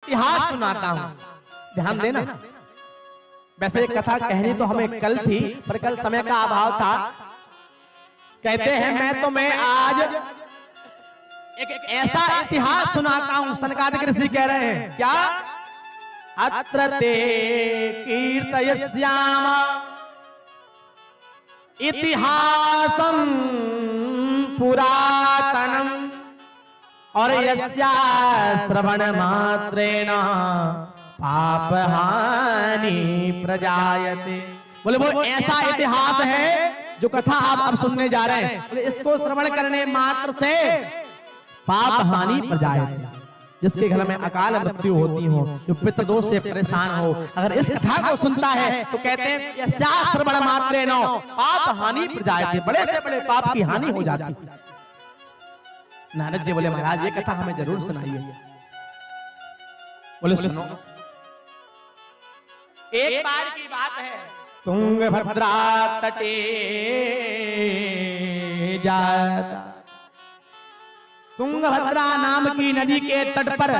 इतिहास सुनाता हूं, ध्यान देना। वैसे एक कथा कहनी तो हमें कल थी, पर कल समय का अभाव था। कहते हैं मैं तुम्हें आज एक ऐसा इतिहास सुनाता हूं। सनकादिक ऋषि कह रहे हैं क्या? अत्र ते कीर्तयस्याम इतिहासं पुरातनम और यस्या श्रवण मात्रेण पाप हानि प्रजायते। बोले वो ऐसा इतिहास है जो कथा आप अब सुनने जा रहे हैं, इसको श्रवण करने मात्र से पाप हानि प्रजायते। जिसके घर में अकाल मृत्यु होती हो, जो पितृदोष से परेशान हो, अगर इस कथा को सुनता है तो कहते हैं यस्या श्रवण मात्रेण पाप हानि प्रजायते, बड़े से बड़े पाप की हानि हो जाती। नारद जी बोले महाराज ये कथा हमें जरूर सुनाइए। बोले सुनो। एक बार की बात है, तुंगभद्रा तटे जाता। तुंगभद्रा नाम की नदी के तट पर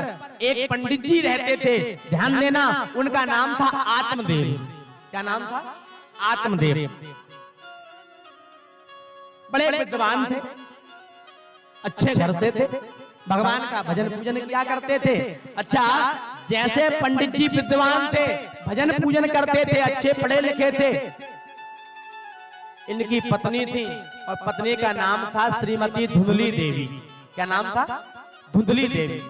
एक पंडित जी रहते थे। ध्यान देना, उनका नाम था आत्मदेव। क्या नाम था? आत्मदेव। बड़े विद्वान थे, अच्छे घर से थे, भगवान का भजन पूजन किया करते थे। अच्छा, जैसे पंडित जी विद्वान थे, भजन पूजन करते थे, अच्छे पढ़े लिखे थे, इनकी पत्नी थी और पत्नी का नाम था श्रीमती धुंधली देवी। क्या नाम था? धुंधली देवी।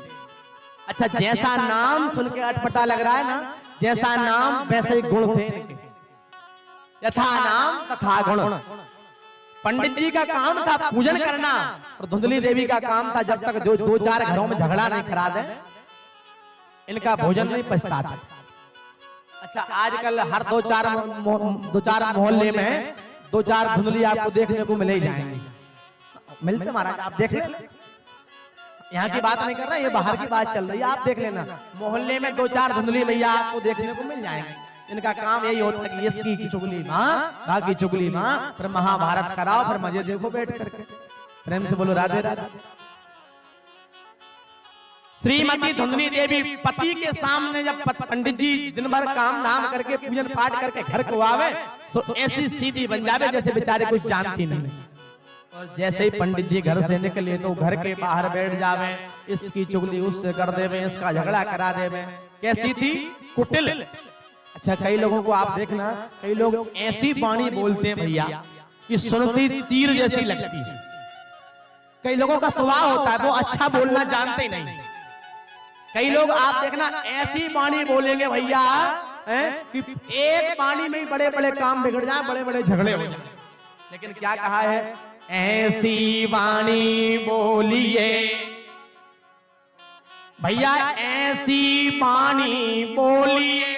अच्छा, जैसा नाम सुन के अटपटा लग रहा है ना, जैसा नाम वैसे ही गुण थे इनके। यथा नाम तथा गुण। पंडित जी का काम था पूजन करना और धुंधली देवी का काम था जब तक जो दो चार घरों में झगड़ा नहीं करा दे, इनका भोजन नहीं पचता था। अच्छा, आजकल हर दो चार मोहल्ले में दो चार धुंधली आपको देखने को मिले ही जाएंगे। मिलते महाराज, आप देख लें, यहाँ की बात नहीं कर रहा, ये बाहर की बात चल रही है। आप देख लेना, मोहल्ले में दो चार धुंधली भैया आपको देखने को मिल जाएंगे। इनका काम यही होता है कि इसकी चुगली माँ, बाकी चुगली माँ, फिर महाभारत कराओ, फिर मजे देखो बैठ करके। प्रेम से बोलो राधे राधे। श्रीमती धुंधली देवी पति के सामने जब पंडित जी दिन भर काम धाम करके पूजन पाठ करके घर को आवे, तो ऐसी सीधी बन जावे जैसे बेचारे कुछ जानती नहीं। और जैसे ही पंडित जी घर से निकले तो घर के बाहर बैठ जावे, इसकी चुगली उससे कर देवे, इसका झगड़ा करा देवे। कैसी थी? कुटिल। अच्छा, कई लोगों को आप देखना, कई लोग ऐसी वाणी बोलते हैं भैया कि सुनती तीर जैसी लगती है। कई लोगों का स्वभाव होता है वो अच्छा बोलना जानते नहीं। कई लोग आप देखना ऐसी वाणी बोलेंगे भैया कि एक वाणी में ही बड़े बड़े काम बिगड़ जाए, बड़े बड़े झगड़े हो जाए। लेकिन क्या कहा है? ऐसी वाणी बोलिए भैया, ऐसी वाणी बोलिए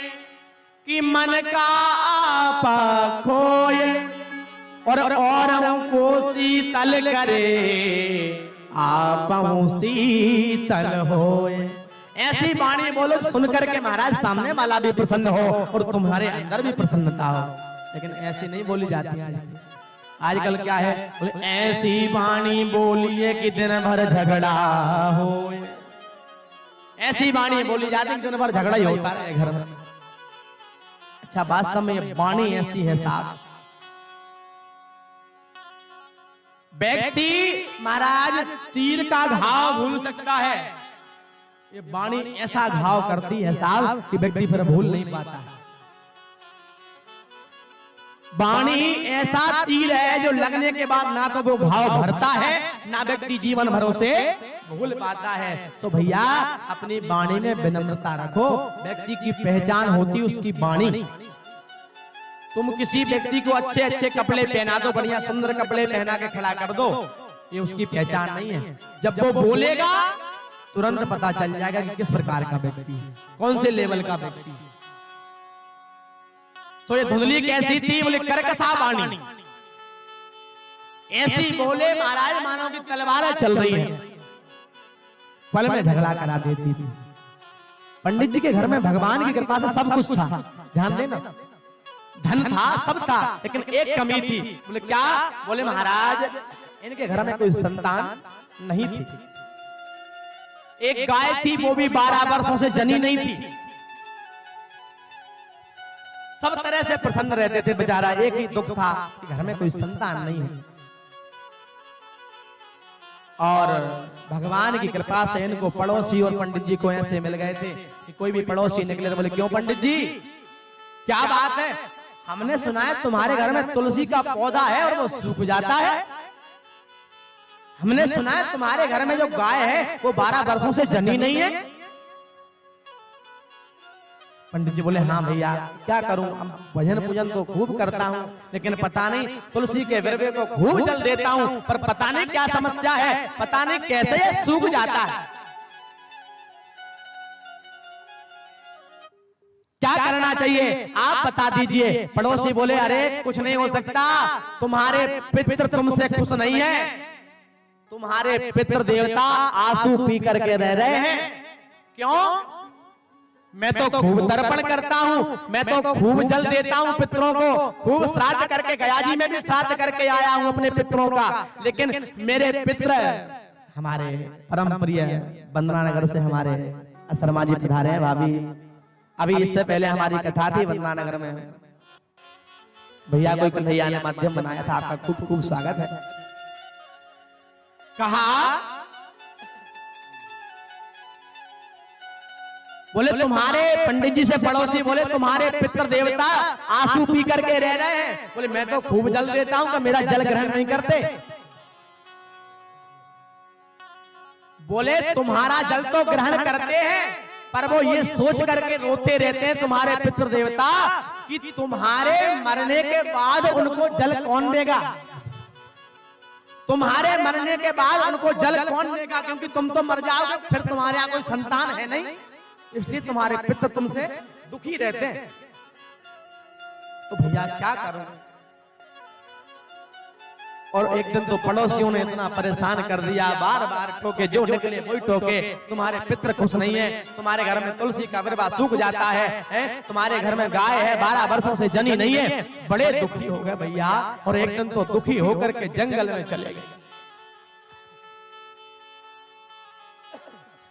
कि मन का आप खोए और औरों को शीतल करे, आप शीतल होए। ऐसी वाणी बोलो सुनकर के महाराज सामने वाला भी प्रसन्न हो और तुम्हारे अंदर भी प्रसन्नता हो। लेकिन ऐसी नहीं बोली जाती है आजकल। क्या है? बोले ऐसी वाणी बोलिए कि दिन भर झगड़ा हो। ऐसी वाणी बोली जाती है कि दिन भर झगड़ा ही होता है घर में। अच्छा, वास्तव में ये वाणी ऐसी है साहब, व्यक्ति महाराज तीर का घाव भूल सकता है, ये वाणी ऐसा घाव करती है साहब कि व्यक्ति फिर भूल नहीं पाता है। वाणी ऐसा तीर है जो लगने के बाद ना तो वो घाव भरता है, ना व्यक्ति जीवन भर उसे भूल पाता है। सो भैया अपनी वाणी में विनम्रता रखो। व्यक्ति की पहचान होती उसकी वाणी। तुम किसी व्यक्ति को अच्छे अच्छे कपड़े पहना दो, बढ़िया सुंदर कपड़े पहना के खड़ा कर दो, ये उसकी पहचान नहीं है। जब वो बोलेगा तुरंत पता चल जाएगा कि किस प्रकार का व्यक्ति है, कौन से लेवल का व्यक्ति है। सो ये धुंधली कैसी थी? बोले करकसा वाणी। ऐसी बोले महाराज मानो की तलवारें चल रही है, पल में झगड़ा करा देती थी। पंडित जी के घर में भगवान की कृपा से सब कुछ था, ध्यान देना, धन था, सब था, लेकिन एक कमी थी। बोले क्या? बोले महाराज इनके घर में कोई संतान नहीं थी। एक गाय थी, वो भी 12 वर्षों से जनी नहीं थी। सब तरह से प्रसन्न रहते थे, बेचारा एक ही दुख था कि घर में कोई संतान नहीं है। और भगवान की कृपा से इनको पड़ोसी और पंडित जी को ऐसे मिल गए थे कि कोई भी पड़ोसी निकले तो बोले, क्यों पंडित जी, क्या बात है? हमने सुना है तुम्हारे घर में तुलसी का पौधा है और वो सूख जाता है। हमने सुना है तुम्हारे घर में जो गाय है वो 12 वर्षों से जनी नहीं है। पंडित जी बोले, हाँ भैया, क्या करूं, भजन पूजन तो खूब करता हूं, लेकिन पता नहीं तुलसी के विरवे को खूब जल देता हूं, पर पता नहीं क्या समस्या है, पता नहीं कैसे ये सूख जाता है, क्या करना चाहिए आप बता दीजिए। पड़ोसी बोले, अरे कुछ नहीं हो सकता, तुम्हारे पितृ तुमसे खुश नहीं है, तुम्हारे पितृ देवता आंसू पी करके रह रहे हैं। क्यों? मैं तो खूब तर्पण करता हूँ, मैं तो खूब जल देता हूँ पितरों को, खूब श्राद्ध करके, गया जी में भी श्राद्ध करके आया हूँ अपने पितरों का, लेकिन मेरे पितृ हमारे परम प्रिय वंदना नगर से हमारे शर्मा जी पधारे हैं। भाभी, अभी इससे पहले हमारी कथा थी वंदना नगर में, भैया कोई कन्हैया ने माध्यम बनाया था, आपका खूब खूब स्वागत है। कहा, बोले तुम्हारे पंडित जी से पड़ोसी बोले, तुम्हारे पितृ देवता आंसू पी करके रह रहे हैं। बोले, मैं तो खूब जल देता हूं, मेरा जल ग्रहण नहीं करते। बोले, तुम्हारा जल तो ग्रहण करते हैं, पर वो ये सोच करके रोते रहते हैं तुम्हारे पितृ देवता कि तुम्हारे मरने के बाद उनको जल कौन देगा, तुम्हारे मरने के बाद उनको जल कौन देगा, क्योंकि तुम तो मर जाओगे, फिर तुम्हारे यहाँ कोई संतान है नहीं, इसलिए तुम्हारे पितृ तुमसे दुखी रहते हैं। तो भैया क्या करूं? और एक दिन तो पड़ोसियों ने इतना परेशान कर दिया, बार बार टोके, जो निकले वही टोके, तुम्हारे पितृ खुश नहीं है, तुम्हारे घर में तुलसी का विरवा सूख जाता है, तुम्हारे घर में गाय है 12 वर्षों से जनी नहीं है। बड़े दुखी हो गए भैया, और एक दिन तो दुखी होकर के जंगल में चले गए।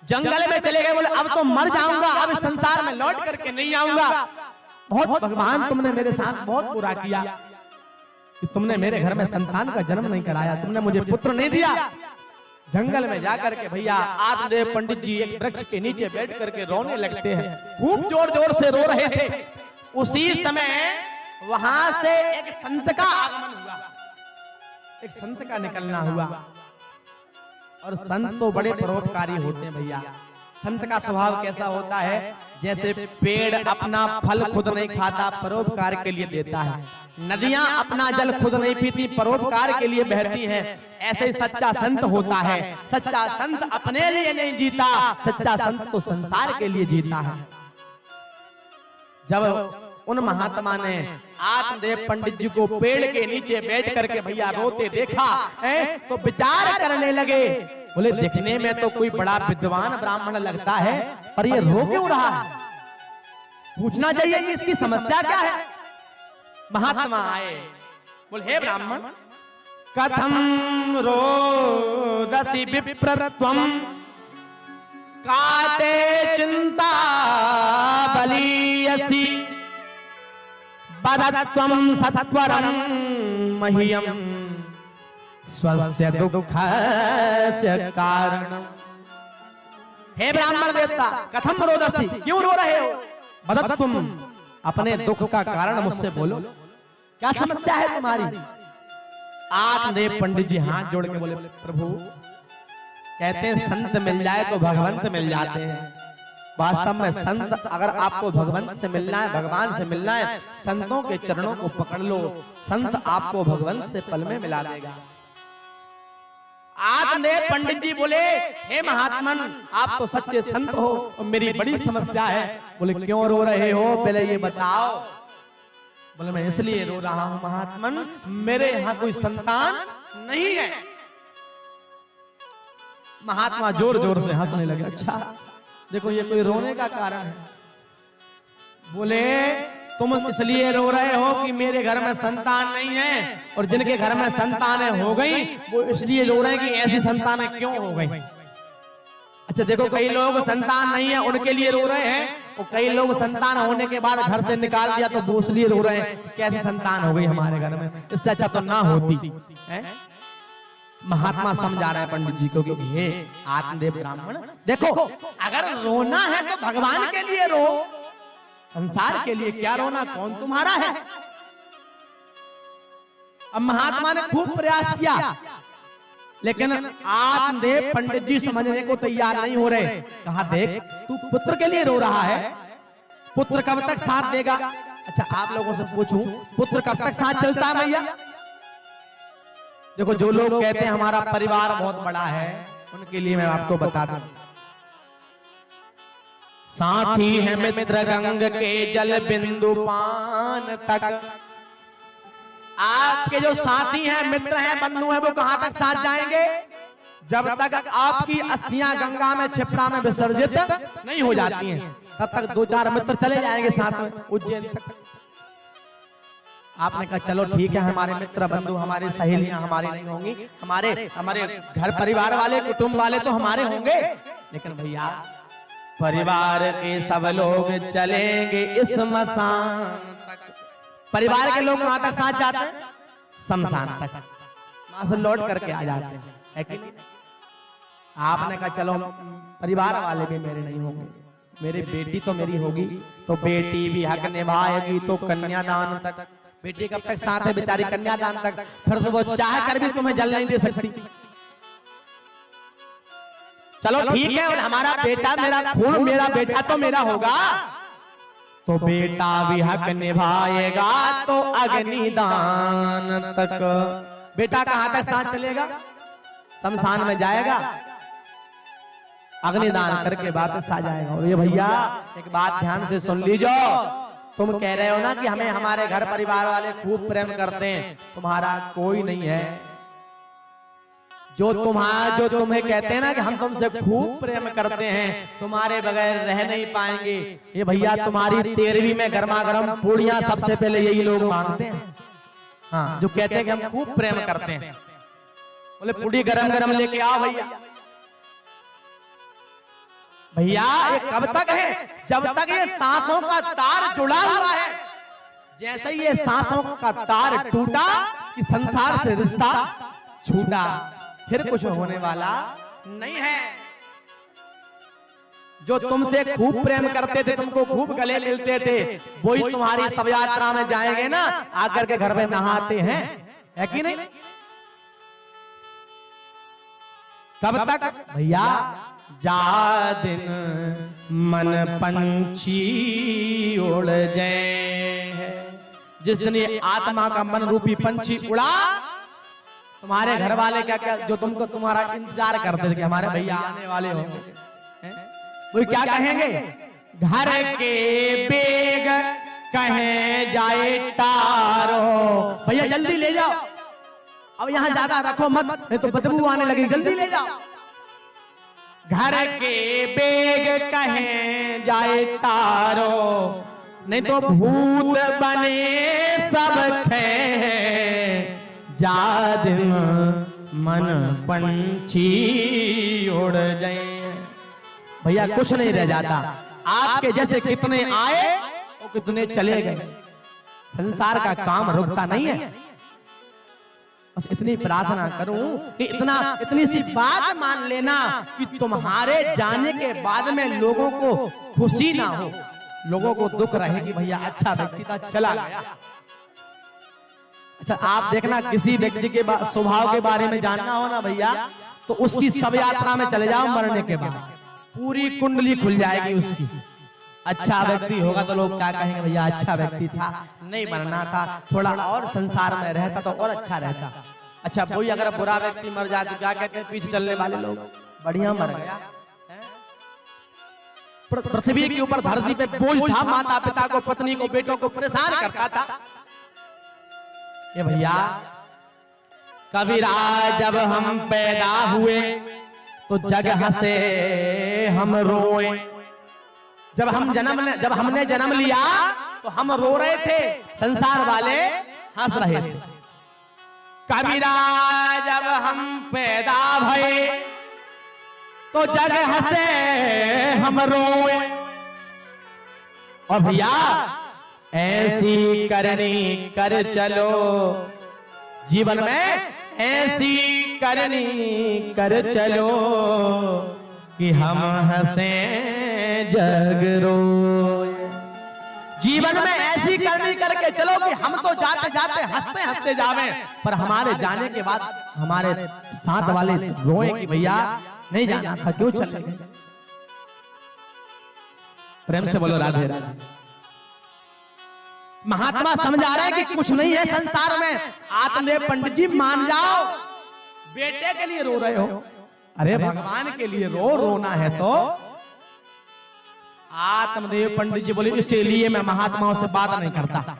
जंगल में चले गए, बोले अब तो मर जाऊंगा, अब इस संसार में लौट करके नहीं आऊंगा। बहुत भगवान, तुमने मेरे साथ बहुत बुरा किया कि तुमने मेरे घर में संतान का जन्म नहीं कराया, तुमने मुझे पुत्र नहीं दिया। जंगल में जाकर के भैया आत्मदेव पंडित जी एक वृक्ष के नीचे बैठ करके रोने लगते हैं, खूब जोर जोर से रो रहे थे। उसी समय वहां से एक संत का आगमन हुआ, एक संत का निकलना हुआ। और संत तो बड़े परोपकारी होते हैं भैया। संत का स्वभाव कैसा होता है, जैसे पेड़ अपना फल खुद नहीं खाता, परोपकार के लिए देता है। नदियां अपना जल खुद नहीं पीती, परोपकार के लिए बहती हैं। ऐसे ही सच्चा संत होता है। सच्चा संत अपने लिए नहीं जीता, सच्चा संत तो संसार के लिए जीता है। जब उन महात्मा ने आत्मदेव पंडित जी को पेड़ के नीचे बैठ करके भैया रोते देखा है, तो विचार करने लगे। बोले, देखने में तो कोई बड़ा विद्वान ब्राह्मण लगता है, पर ये रो क्यों रहा है? पूछना चाहिए कि इसकी समस्या क्या है। महात्मा आए, बोले, हे ब्राह्मण, कथम रोदसी विप्रत्वम काते चिंता बलीयसी बदत्वम सत्वरम मह्यम स्वस्य दुःखस्य कारणम। हे ब्राह्मण देवता, कथम रोदसी, क्यों रो रहे हो? बदत्वम, अपने दुख का कारण मुझसे बोलो, क्या समस्या है तुम्हारी? आत्मदेव पंडित जी हाथ जोड़ के बोले, प्रभु, कहते हैं संत मिल जाए तो भगवंत मिल जाते हैं। वास्तव में संत, अगर आपको भगवंत से मिलना है, भगवान से मिलना है, संतों के चरणों को पकड़ लो, संत आपको भगवंत से पल में मिला देगा। आत्मदेव पंडित जी बोले, हे महात्मन, आप तो सच्चे संत हो, और मेरी बड़ी समस्या है। बोले, क्यों रो रहे हो, पहले ये बताओ। बोले, मैं इसलिए रो रहा हूं महात्मन, मेरे यहाँ कोई संतान नहीं है। महात्मा जोर जोर से हंसने लगे। अच्छा, देखो ये कोई रोने का कारण है। बोले, तुम इसलिए रो रहे हो कि मेरे घर में संतान नहीं है, और जिनके घर में संतानें हो गई वो इसलिए रो रहे हैं कि ऐसी संतानें क्यों हो गई। अच्छा देखो, कई लोग संतान नहीं है उनके लिए रो रहे हैं, और कई लोग संतान होने के बाद घर से निकाल दिया तो वो इसलिए रो रहे हैं कैसे संतान हो गई हमारे घर में, इससे अच्छा तो ना होती है। महात्मा समझा रहे हैं पंडित जी को कि हे आत्मदेव ब्राह्मण, देखो अगर रोना है तो भगवान के लिए रो, संसार के लिए क्या रोना, कौन तुम्हारा है। अब महात्मा ने खूब प्रयास किया, लेकिन आत्मदेव पंडित जी समझने को तैयार नहीं हो रहे। कहा देख तू पुत्र के लिए रो रहा है, पुत्र कब तक साथ देगा। अच्छा आप लोगों से पूछूं, पुत्र कब तक साथ चलता है भैया। देखो जो लोग कहते हैं हमारा परिवार बहुत बड़ा है, उनके लिए मैं आपको बता दूं, साथी है मित्र गंग के जल बिंदु पान तक। आपके जो साथी हैं, मित्र हैं, बंधु हैं, वो कहां तक साथ जाएंगे, जब तक आपकी अस्थियां गंगा में छिपरा में विसर्जित नहीं हो जाती हैं, तब तक 2-4 मित्र चले जाएंगे साथ में उज्जैन तक। आपने कहा चलो ठीक है, हमारे मित्र बंधु हमारी सहेलियां हमारी नहीं होंगी, हमारे घर परिवार वाले कुटुंब वाले तो हमारे होंगे, लेकिन भैया परिवार के सब लोग चलेंगे इस स्मशान तक। परिवार के लोग वहां तक साथ जाते हैं, शमशान तक, वहां से लौट करके आ जाते हैं, है कि नहीं। आपने कहा चलो परिवार वाले भी मेरे नहीं होंगे, मेरी बेटी तो मेरी होगी, तो बेटी भी हक निभाएगी तो कन्यादान तक। बेटी कब तक साथ है बेचारी, कन्यादान तक, फिर तो वो चाह कर भी तुम्हें जल नहीं दे सकती। चलो ठीक है, और हमारा बेटा मेरा खून, मेरा बेटा तो मेरा होगा, तो बेटा भी हक निभाएगा तो अग्निदान तक। बेटा कहां तक साथ चलेगा, शमशान में जाएगा, अग्निदान करके वापस आ जाएगा। और ये भैया एक बात ध्यान से सुन लीजिए, तुम कह रहे हो ना कि हमें हमारे घर परिवार वाले खूब प्रेम करते हैं, तुम्हारा कोई नहीं है। जो तुम्हें कहते हैं ना कि हम तुमसे खूब प्रेम करते हैं, तुम्हारे बगैर रह नहीं पाएंगे, ये भैया तुम्हारी 13वीं में गर्मा गर्म पूड़ियां सबसे पहले यही लोग मांगते हैं। हाँ, जो कहते हैं कि हम खूब प्रेम करते हैं, बोले पूड़ी गरम गरम लेके आओ भैया। भैया ये कब तक है, जब तक ये सांसों का तार जुड़ा हुआ है। जैसे ही ये सांसों का तार टूटा कि संसार से रिश्ता छूटा, फिर कुछ होने वाला नहीं है। जो तुमसे खूब प्रेम करते थे, तुमको खूब गले मिलते थे, वही तुम्हारी शव यात्रा में जाएंगे ना, आकर के घर में नहाते हैं, है कि नहीं। कब तक भैया, जा दिन मन पंछी उड़ जाए, जिस दिन ये आत्मा का मन रूपी पंछी उड़ा, तुम्हारे घर वाले क्या क्या जो तुमको तुम्हारा इंतजार करते थे कि हमारे भैया आने वाले होंगे, वो क्या कहेंगे, घर के बेग कहे जाए तारो, भैया जल्दी ले जाओ, अब यहाँ ज्यादा रखो मत, नहीं तो बदबू आने लगी, जल्दी ले जाओ। घर के बेग कहे जाए तारो, नहीं तो भूत बने सब खे, जा दिन मन पंछी उड़ जाए। भैया कुछ नहीं रह जाता, आपके जैसे कितने आए और कितने चले गए, संसार का काम रुकता नहीं है। बस इतनी प्रार्थना करूं कि इतनी सी बात मान लेना कि तुम्हारे जाने के बाद में लोगों को खुशी ना हो, लोगों को दुख रहे कि भैया अच्छा व्यक्ति था चला गया। अच्छा आप देखना, किसी व्यक्ति के स्वभाव के बारे में जानना हो ना भैया, तो उसकी शव यात्रा में चले जाओ, मरने के बाद पूरी कुंडली खुल जाएगी उसकी। अच्छा व्यक्ति होगा तो लोग क्या कहेंगे, भैया अच्छा व्यक्ति था, नहीं मरना था, थोड़ा और संसार में रहता तो और अच्छा रहता। अच्छा कोई अगर बुरा व्यक्ति मर जाए तो क्या कहते हैं पीछे चलने वाले लोग, बढ़िया मर गया। पृथ्वी के ऊपर धरती पे बोझ था, माता पिता को, पत्नी को, बेटों को परेशान करता था। ये भैया कबीरा जब हम पैदा हुए तो जग हंसे हम रोए, जब हमने जन्म लिया तो हम रो रहे थे, संसार वाले हंस रहे थे। कबीरा जब हम पैदा भये तो जग हंसे हम रोए। और भैया ऐसी करनी कर चलो, जीवन में ऐसी करनी कर चलो कि हम हंसे जग रोए। जीवन में ऐसी करनी करके चलो कि हम तो जाते जाते हंसते हंसते जावे, पर हमारे जाने के बाद हमारे साथ वाले रोए कि भैया नहीं जाना था, क्यों चले गए। प्रेम से बोलो राधे राधे। महात्मा समझा रहे हैं कि कुछ नहीं है संसार में। आत्मदेव पंडित जी मान जाओ, बेटे के लिए रो रहे हो, अरे भगवान के लिए रो, रोना है तो। आत्मदेव पंडित जी बोले इसीलिए मैं महात्माओं से बात नहीं करता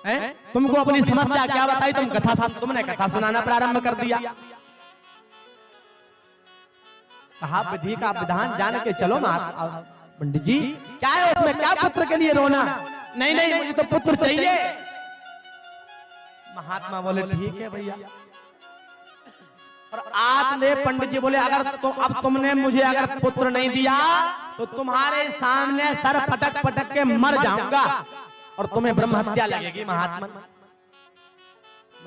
है? तुमको अपनी समस्या क्या बताई, तुमने कथा सुनाना प्रारंभ कर दिया। कहा विधि का विधान जान के चलो पंडित जी, क्या है उसमें, क्या पुत्र के लिए रोना। नहीं नहीं मुझे तो पुत्र चाहिए। महात्मा बोले ठीक है भैया। और आत्मदेव पंडित जी बोले अगर अब तुमने मुझे अगर पुत्र नहीं दिया तो तुम्हारे सामने सर पटक पटक के मर जाऊंगा और तुम्हें ब्रह्म हत्या लगेगी।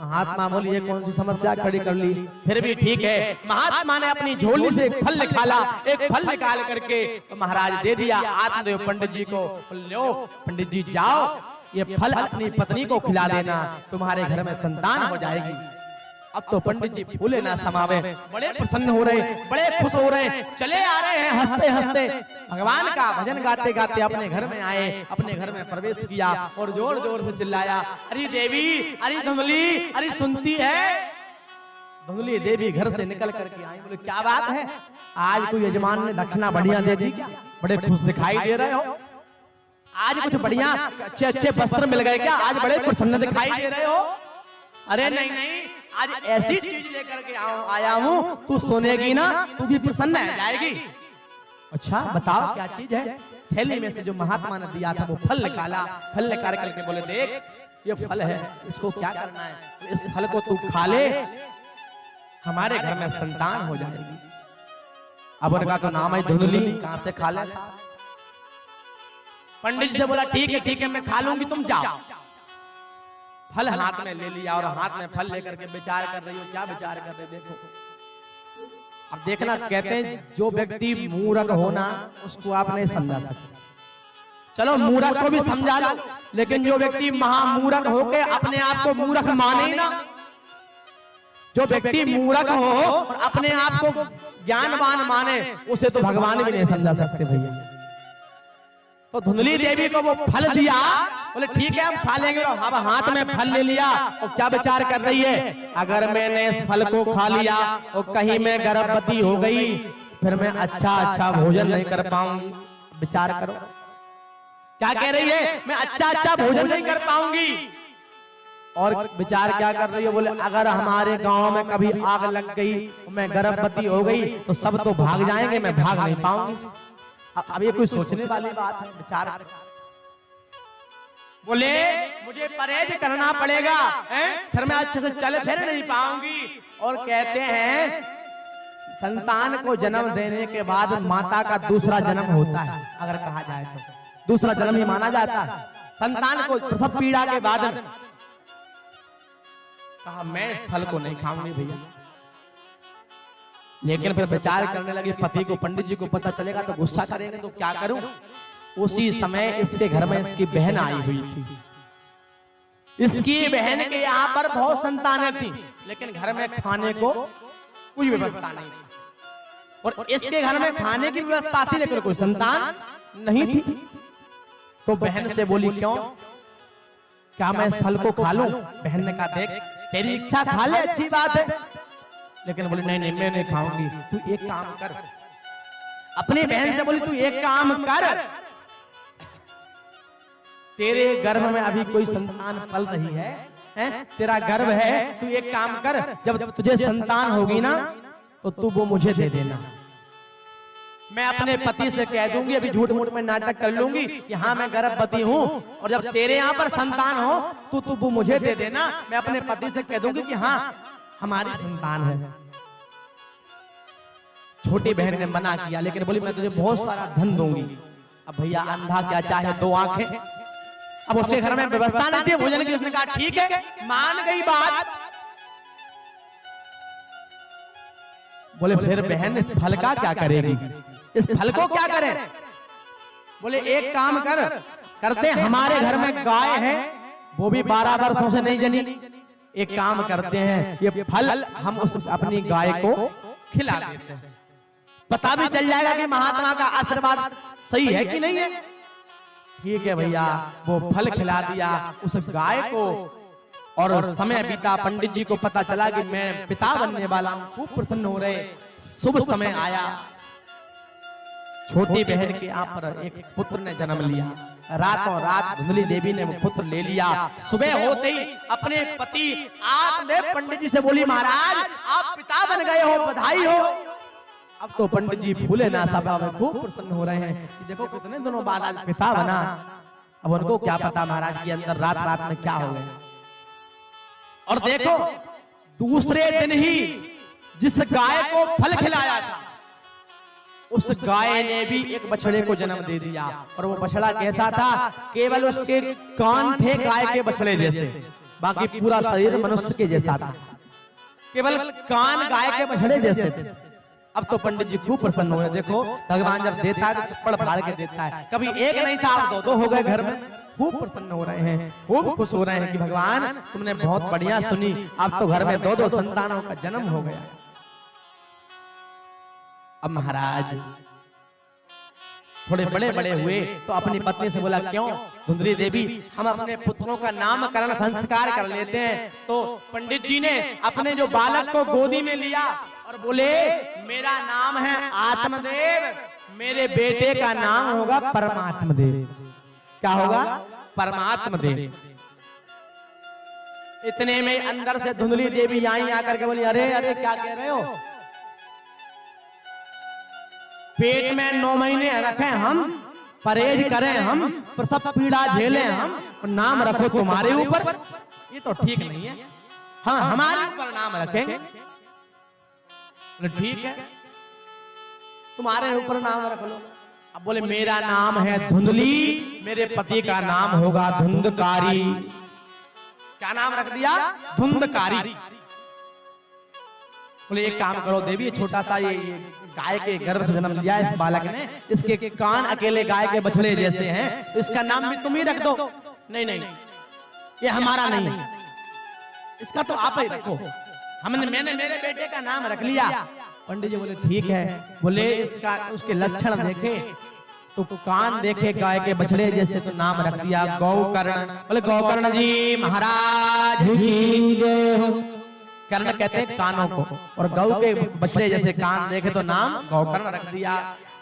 महात्मा बोले ये कौन सी समस्या खड़ी कर ली। फिर भी ठीक है। महात्मा ने अपनी झोली से एक फल निकाला, एक फल निकाल करके तो महाराज दे दिया आत्मदेव पंडित जी को। लो पंडित जी जाओ, ये फल अपनी पत्नी को खिला देना, तुम्हारे घर में संतान हो जाएगी। अब तो पंडित जी फूले ना समावे, बड़े प्रसन्न हो रहे, बड़े खुश हो रहे, चले आ रहे हैं हंसते हंसते। भगवान का भजन गाते गाते अपने घर में आए, अपने घर में प्रवेश किया और जोर जोर से चिल्लाया, अरे देवी, अरे धुंधली, अरे सुनती है। धुंधली देवी घर से निकल करके आई। बोले क्या बात है, आज कोई यजमान ने दक्षिणा बढ़िया दे दी क्या? बड़े खुश दिखाई दे रहे हो, आज कुछ बढ़िया अच्छे अच्छे वस्त्र मिल गए क्या? आज बड़े प्रसन्न दिखाई दे रहे हो। अरे नहीं नहीं, आज ऐसी चीज लेकर के आया हूं, तू सुनेगी ना, तू भी प्रसन्न है जाएगी। अच्छा बताओ क्या चीज है। थैली में से जो महात्मा ने दिया था वो फल निकाला, फल निकाल करके बोले देख ये फल है, इसको क्या करना है, इस फल को तू खा ले, हमारे घर में संतान हो जाएगी। अब उनका तो नाम है धुंधली, कहां से खा ले। पंडित जी से बोला ठीक है मैं खा लूंगी, तुम जाओ। फल हाथ में ले लिया और हाथ में फल लेकर के विचार कर रही हो। क्या विचार कर रहे देखो। अब देखना, कहते हैं जो व्यक्ति मूर्ख होना उसको आप नहीं समझा सकते। चलो मूर्ख को भी समझा लो, लेकिन जो व्यक्ति महामूर्ख होके अपने आप को मूर्ख माने ना, जो व्यक्ति मूर्ख हो और अपने आप को ज्ञानवान माने, उसे तो भगवान भी नहीं समझा सकते भैया। तो धुंधली देवी को वो फल दिया, बोले ठीक है हम खा लेंगे। अब हाथ में फल ले लिया और क्या विचार कर रही है, अगर मैंने इस फल को खा लिया और कहीं मैं गर्भवती हो गई फिर मैं अच्छा भोजन नहीं कर पाऊंगी। विचार करो क्या कह रही है, मैं अच्छा भोजन नहीं कर पाऊंगी। और विचार क्या कर रही है, बोले अगर हमारे गांव में कभी आग लग गई, मैं गर्भवती हो गई तो सब तो भाग जाएंगे, मैं भाग नहीं पाऊंगी। अब ये कोई सोचने वाली बात है। विचार बोले मुझे परहेज करना पड़ेगा, फिर मैं अच्छे से चल फिर नहीं पाऊंगी। और कहते हैं संतान को जन्म देने के बाद माता का दूसरा जन्म होता है, अगर कहा जाए तो दूसरा जन्म ही माना जाता है संतान को। प्रसव पीड़ा के बाद कहा मैं इस फल को नहीं खाऊंगी भैया। लेकिन फिर विचार करने लगे, पति को पंडित जी को पता चलेगा तो गुस्सा करेंगे, तो क्या करूं। उसी समय इसके घर में इसकी बहन आई हुई थी। इसकी बहन के यहाँ पर बहुत संतानें थी, लेकिन घर में खाने को कोई व्यवस्था नहीं थी। और इसके घर में खाने की व्यवस्था थी लेकिन कोई संतान नहीं थी। तो बहन से बोली क्यों, क्या मैं इस फल को खा लूं? बहन ने कहा देख तेरी इच्छा खा ले, अच्छी बात है, लेकिन बोली नहीं मैं नहीं खाऊंगी। तू एक काम कर, अपनी बहन से बोली तू एक काम कर, तेरे गर्भ में अभी कोई संतान पल रही है, तेरा गर्भ है, तू एक काम कर, जब तुझे संतान होगी ना तो तू वो मुझे दे देना। मैं अपने पति से कह दूंगी, अभी झूठ मूठ में नाटक कर लूंगी कि हाँ मैं गर्भवती हूँ, और जब तेरे यहाँ पर संतान हो तू वो मुझे दे देना। मैं अपने पति से कह दूंगी कि हाँ हमारी संतान है। छोटी बहन ने मना किया, लेकिन बोली मैं तुझे बहुत सारा धन दूंगी। अब भैया अंधा क्या चाहे दो आंखें, अब उसके घर में व्यवस्था नहीं थी भोजन की। उसने कहा ठीक है, मान गई बात। बोले फिर बहन इस फल का क्या करेगी, इस फल को क्या करें? बोले एक काम करते हमारे घर में गाय है, वो भी 12 वर्षों से नहीं जनी। एक काम करते हैं, ये फल हम उस अपनी गाय को खिला देते हैं, पता भी चल जाएगा कि महात्मा का आशीर्वाद सही है कि नहीं है। ठीक है भैया, वो फल खिला दिया उस गाय को, और समय बीता। पंडित जी को पता चला कि मैं पिता बनने वाला हूं, खूब प्रसन्न हो रहे। शुभ समय आया, छोटी बहन के यहाँ पर एक पुत्र ने जन्म लिया। रातों रात धुंधली देवी ने वो पुत्र ले लिया। सुबह होते ही अपने पति आत्मदेव पंडित जी से बोली, महाराज आप पिता बन गए हो, बधाई हो। अब तो पंडित जी फूले ना सभा में खूब प्रसन्न हो रहे हैं कि देखो कितने दिनों बाद आज पिता बना। अब उनको क्या पता महाराज के अंदर रात रात में क्या हो गया। और देखो दूसरे दिन ही जिस गाय को फल खिलाया था, उस गाय ने भी एक बछड़े को जन्म दे दिया। और वो बछड़ा कैसा था, केवल उसके कान थे गाय के बछड़े जैसे, बाकी पूरा शरीर मनुष्य के जैसा था, केवल कान गाय के बछड़े जैसे थे। अब तो पंडित जी खूब प्रसन्न हुए। देखो भगवान जब देता है तो छप्पड़ फाड़ के देता है, कभी एक नहीं था अब दो दो हो गए घर में। खूब प्रसन्न हो रहे हैं, खूब खुश हो रहे हैं कि भगवान तुमने बहुत बढ़िया सुनी, अब तो घर में दो दो संतानों का जन्म हो गया। अब महाराज थोड़े बड़े बड़े हुए तो अपनी पत्नी से बोला, क्यों धुंधली देवी हम अपने पुत्रों का नामकरण संस्कार कर लेते हैं। तो पंडित जी ने अपने जो बालक को गोदी में लिया और बोले, मेरा नाम है आत्मदेव, मेरे बेटे का नाम होगा परमात्मदेव। क्या होगा? परमात्मदेव। इतने में अंदर से धुंधली देवी आई आकर के बोली, अरे अरे क्या कह रहे हो, पेट में 9 महीने रखें हम, परहेज करें हम, प्रसव पीड़ा झेलें हम, और नाम रखो तुम्हारे ऊपर, ये तो ठीक नहीं है। हाँ हमारे ऊपर नाम रखेंगे, ठीक है तुम्हारे ऊपर नाम रख लो। अब बोले मेरा नाम है धुंधली, मेरे पति का नाम होगा धुंधकारी। क्या नाम रख दिया? धुंधकारी। बोले एक काम करो देवी, छोटा सा ये गाय के गर्भ से जन्म लिया इस बालक ने, इसके कान अकेले गाय के बछड़े जैसे हैं, तो इसका नाम भी तुम ही रख दो। नहीं नहीं ये हमारा नहीं है, इसका तो आप ही रखो, मैंने मेरे बेटे का नाम रख लिया। पंडित जी बोले ठीक है। बोले इसका उसके लक्षण देखे तो कान देखे गाय के बछड़े जैसे, तो नाम रख दिया गौकर्ण। बोले गौकर्ण जी महाराज की जय हो। कर्ण कहते हैं कानों को, और गौ के बछड़े जैसे कान देखे तो नाम गौकर्ण रख दिया।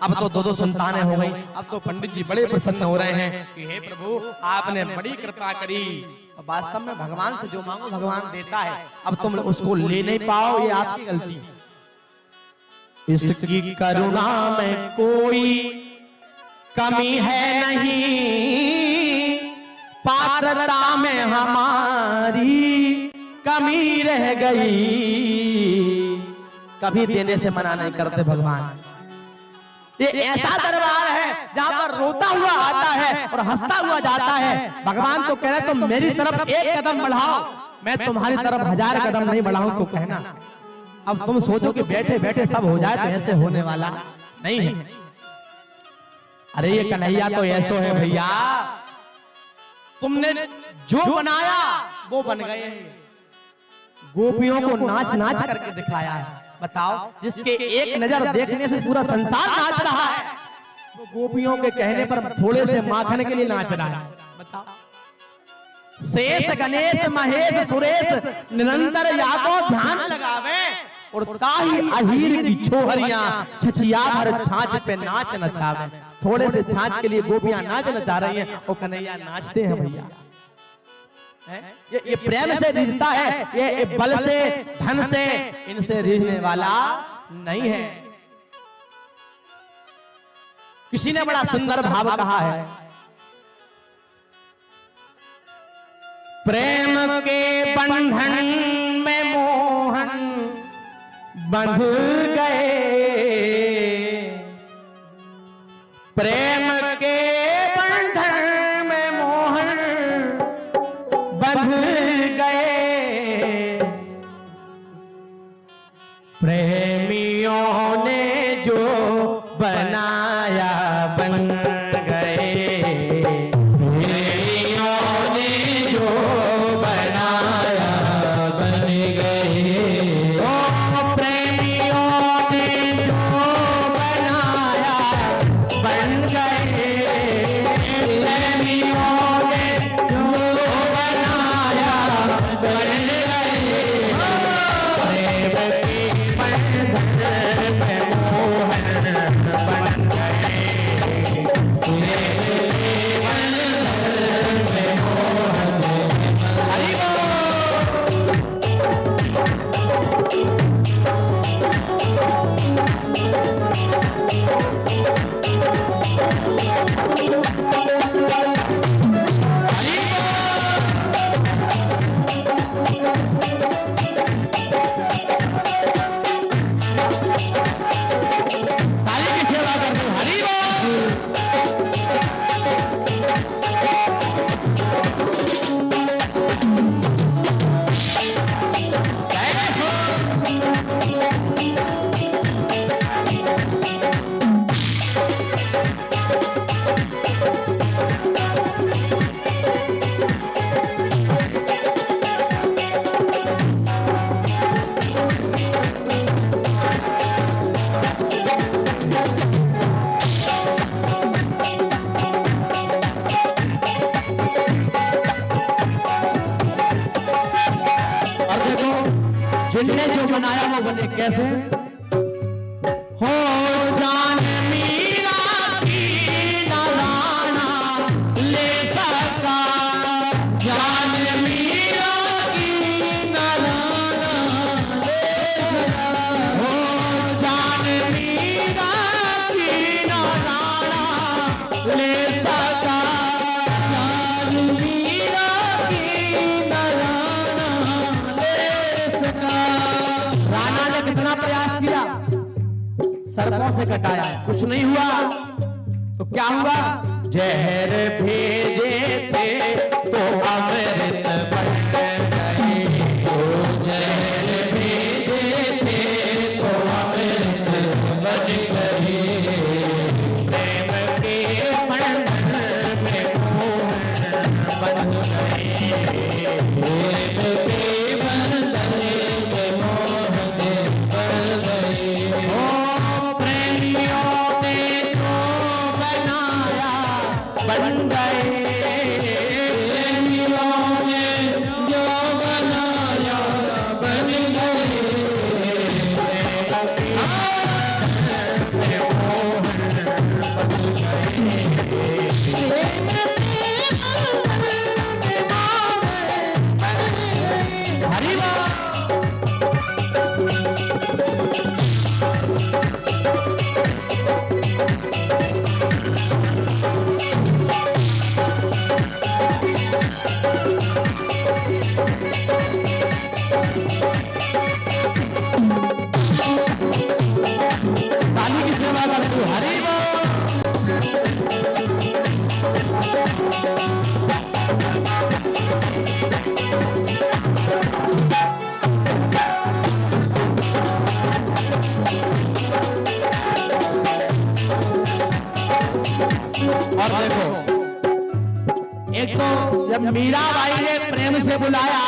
अब तो दो दो संतानें हो गई। अब तो पंडित जी बड़े प्रसन्न हो रहे हैं कि हे प्रभु आपने बड़ी कृपा करी। वास्तव में भगवान से जो मांगो भगवान देता है, अब तुम उसको ले नहीं पाओ ये आपकी गलती है। इसकी करुणा में कोई कमी है नहीं, पात्रता में हमारी कमी रह गई। कभी देने से मना नहीं करते भगवान। ये ऐसा दरबार है जहाँ पर रोता हुआ आता है और हंसता हुआ जाता है। भगवान तो कह रहे तुम मेरी तरफ एक कदम बढ़ाओ, मैं तुम्हारी तरफ 1000 कदम नहीं बढ़ाऊं तो कहना। अब तुम सोचो कि बैठे बैठे सब हो जाए, तो ऐसे होने वाला नहीं है। अरे ये कन्हैया तो ऐसो है भैया, तुमने जो बनाया वो बन गए। गोपियों को नाच नाच करके दिखाया है। बताओ, जिसके एक नजर देखने से पूरा संसार नाच रहा है, वो गोपियों के कहने पर थोड़े से माखन के लिए नाच रहा है। बताओ, शेष गणेश महेश सुरेश निरंतर यादव ध्यान लगावे, और ताही अहीर की छोहरियां छछिया भर छाछ पे नाच नचावे। थोड़े से छाछ के लिए गोपियां नाच नचा रही हैं और कन्हैया नाचते हैं भैया। ये प्रेम से रिझता है, ये बल से धन से इनसे रिझने वाला नहीं है। किसी ने बड़ा सुंदर भाव कहा है, प्रेम के बंधन में मोहन बंध गए, जिनने जो बनाया वो बने। कैसे? हो जान मीरा की नारायणा ले सका, जान मीरा की नारायणा ले सका, हो जान मीरा की नारायणा ले सका, जान मीरा की नारायणा ले सका। राणा ने कितना प्रयास किया, सरकों से कटाया, कुछ नहीं हुआ। तो क्या हुआ? जहर भेजे थे तो अमृत बन गए, ओ जहर भेजे थे तो अमृत बन गए, प्रेम के बंधन में मोहन बन गए, प्रेम के बंधन में मोहन बन गए। बन गए प्रेमियों ने जो बनाया बन गए। हरि और देखो, एक तो जब मीराबाई ने प्रेम से बुलाया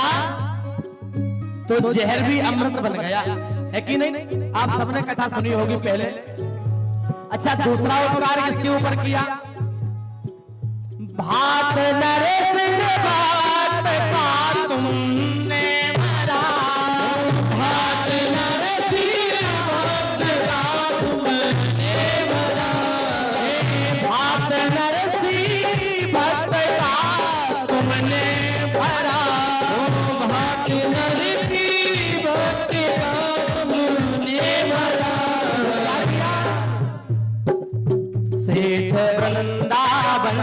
तो जहर भी अमृत बन गया, है कि नहीं? आप सबने कथा सुनी होगी पहले। अच्छा, दूसरा उपकार किसके ऊपर किया? भात नरेश ने भात का तुमने मरा, भात नरेश भात का तुमने मरा, भात नरेश भक्त का तुमने भरा, भात नरेश भक्त का तुमने भरा। सेठ वृंदावन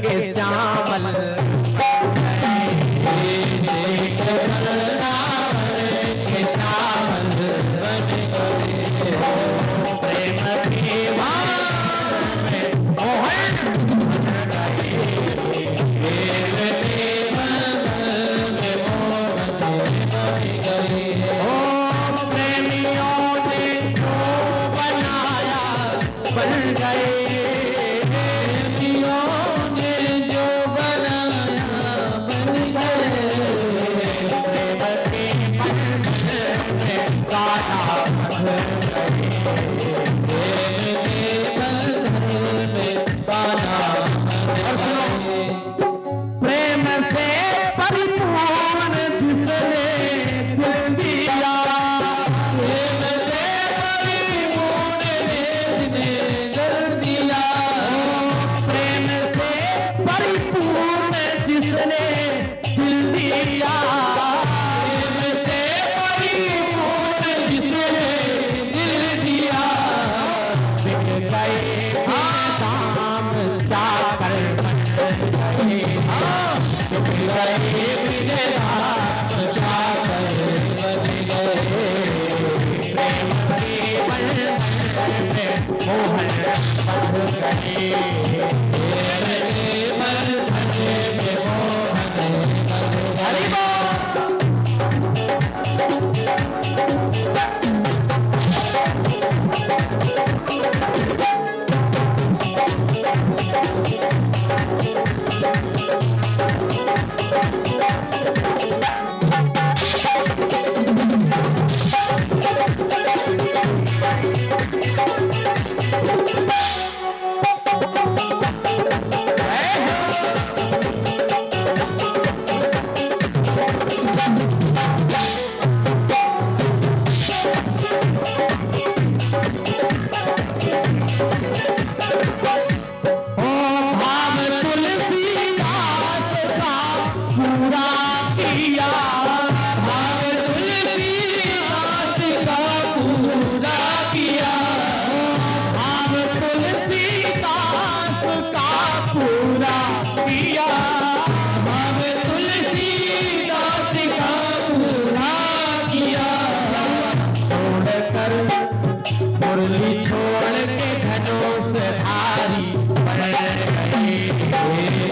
के श्यामल, सेठ वृंदावन के श्यामल बन गए, प्रेम की बात में मोहन बन गए, प्रेम के बंधन में मोहन बन गए। ओ प्रेमियों ने जो बनाया बन गए,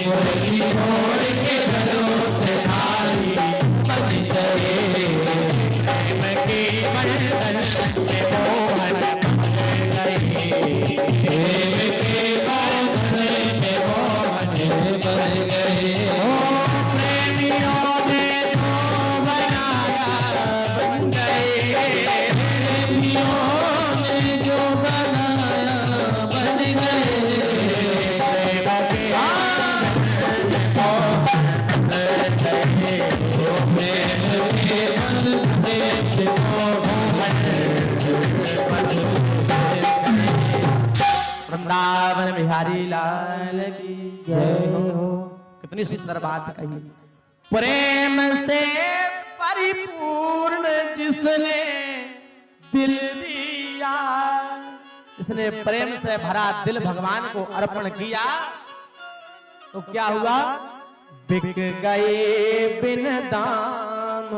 मुरली छोड़ के धनुष धारी बन गए, प्रेम के बंधन में मोहन बन गए, प्रेम के बंधन में मोहन बन गए। ओ प्रेमियों ने जो बनाया बन गए, प्रेमियों ने जो बनाया बन गए, वृंदावन बिहारी लाल की जय हो। कितनी सुंदर बात कही। प्रेम से परिपूर्ण जिसने दिल दिया, जिसने प्रेम से भरा दिल भगवान को अर्पण किया, तो क्या हुआ? बिक गए बिन दाम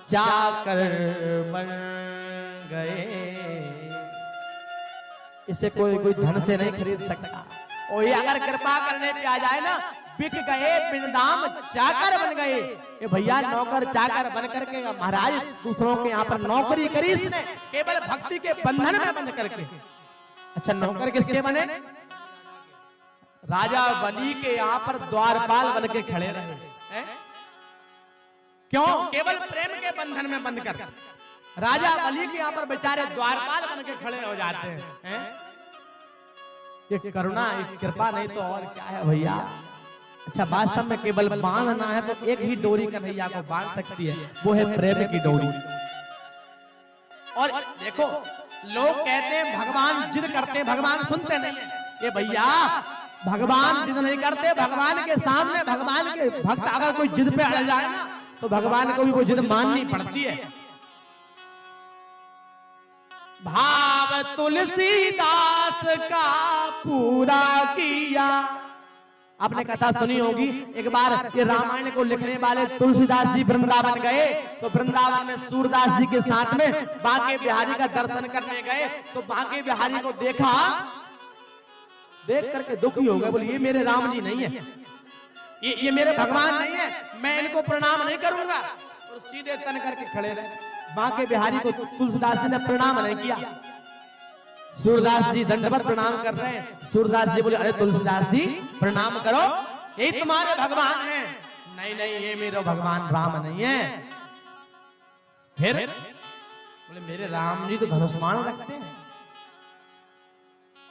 चाकर बन गए। इसे कोई धन से नहीं खरीद सकता। और ये अगर कृपा करने पे आ जाए ना, बिक गए बिन दाम चाकर बन गए। ये भैया नौकर चाकर बन करके महाराज दूसरों के यहाँ पर नौकरी करी इसने, केवल भक्ति के बंधन में बंध करके। अच्छा, नौकर किसके बने? राजा बलि के यहाँ पर द्वारपाल बन के खड़े रहे हैं। क्यों? केवल प्रेम के बंधन में बंध कर राजा बलि के यहाँ पर बेचारे द्वारपाल बन के खड़े हो जाते हैं। ये करुणा, ये कृपा नहीं तो और क्या है भैया। अच्छा, वास्तव में केवल बांधना है तो एक ही डोरी कन्हैया को बांध सकती है, वो है प्रेम की डोरी। और देखो, लोग कहते हैं भगवान जिद करते हैं, भगवान सुनते नहीं। ये भैया भगवान जिद नहीं करते। भगवान के सामने भगवान के भक्त अगर कोई जिद पे अड़ जाए ना, तो भगवान को भी वो जिद माननी पड़ती है। भाव तुलसीदास का पूरा किया। आपने कथा सुनी होगी। एक बार ये रामायण को लिखने वाले तुलसीदास जी वृंदावन गए, तो वृंदावन में सूरदास जी के साथ में बांके बिहारी का दर्शन करने गए। तो बांके बिहारी को देखा, देख करके दुखी हो गए। बोले ये मेरे राम जी नहीं है, ये मेरे भगवान नहीं है, मैं इनको प्रणाम नहीं करूंगा। और सीधे तन करके खड़े रहे। बांके बिहारी को तुलसीदास जी ने प्रणाम नहीं किया। सूरदास जी दंडवत प्रणाम कर रहे हैं। सूरदास जी बोले अरे तुलसीदास जी प्रणाम करो, यही तुम्हारे भगवान हैं। नहीं नहीं, ये मेरे भगवान राम नहीं है। फिर बोले मेरे राम जी तो धनुष्मान रखते हैं,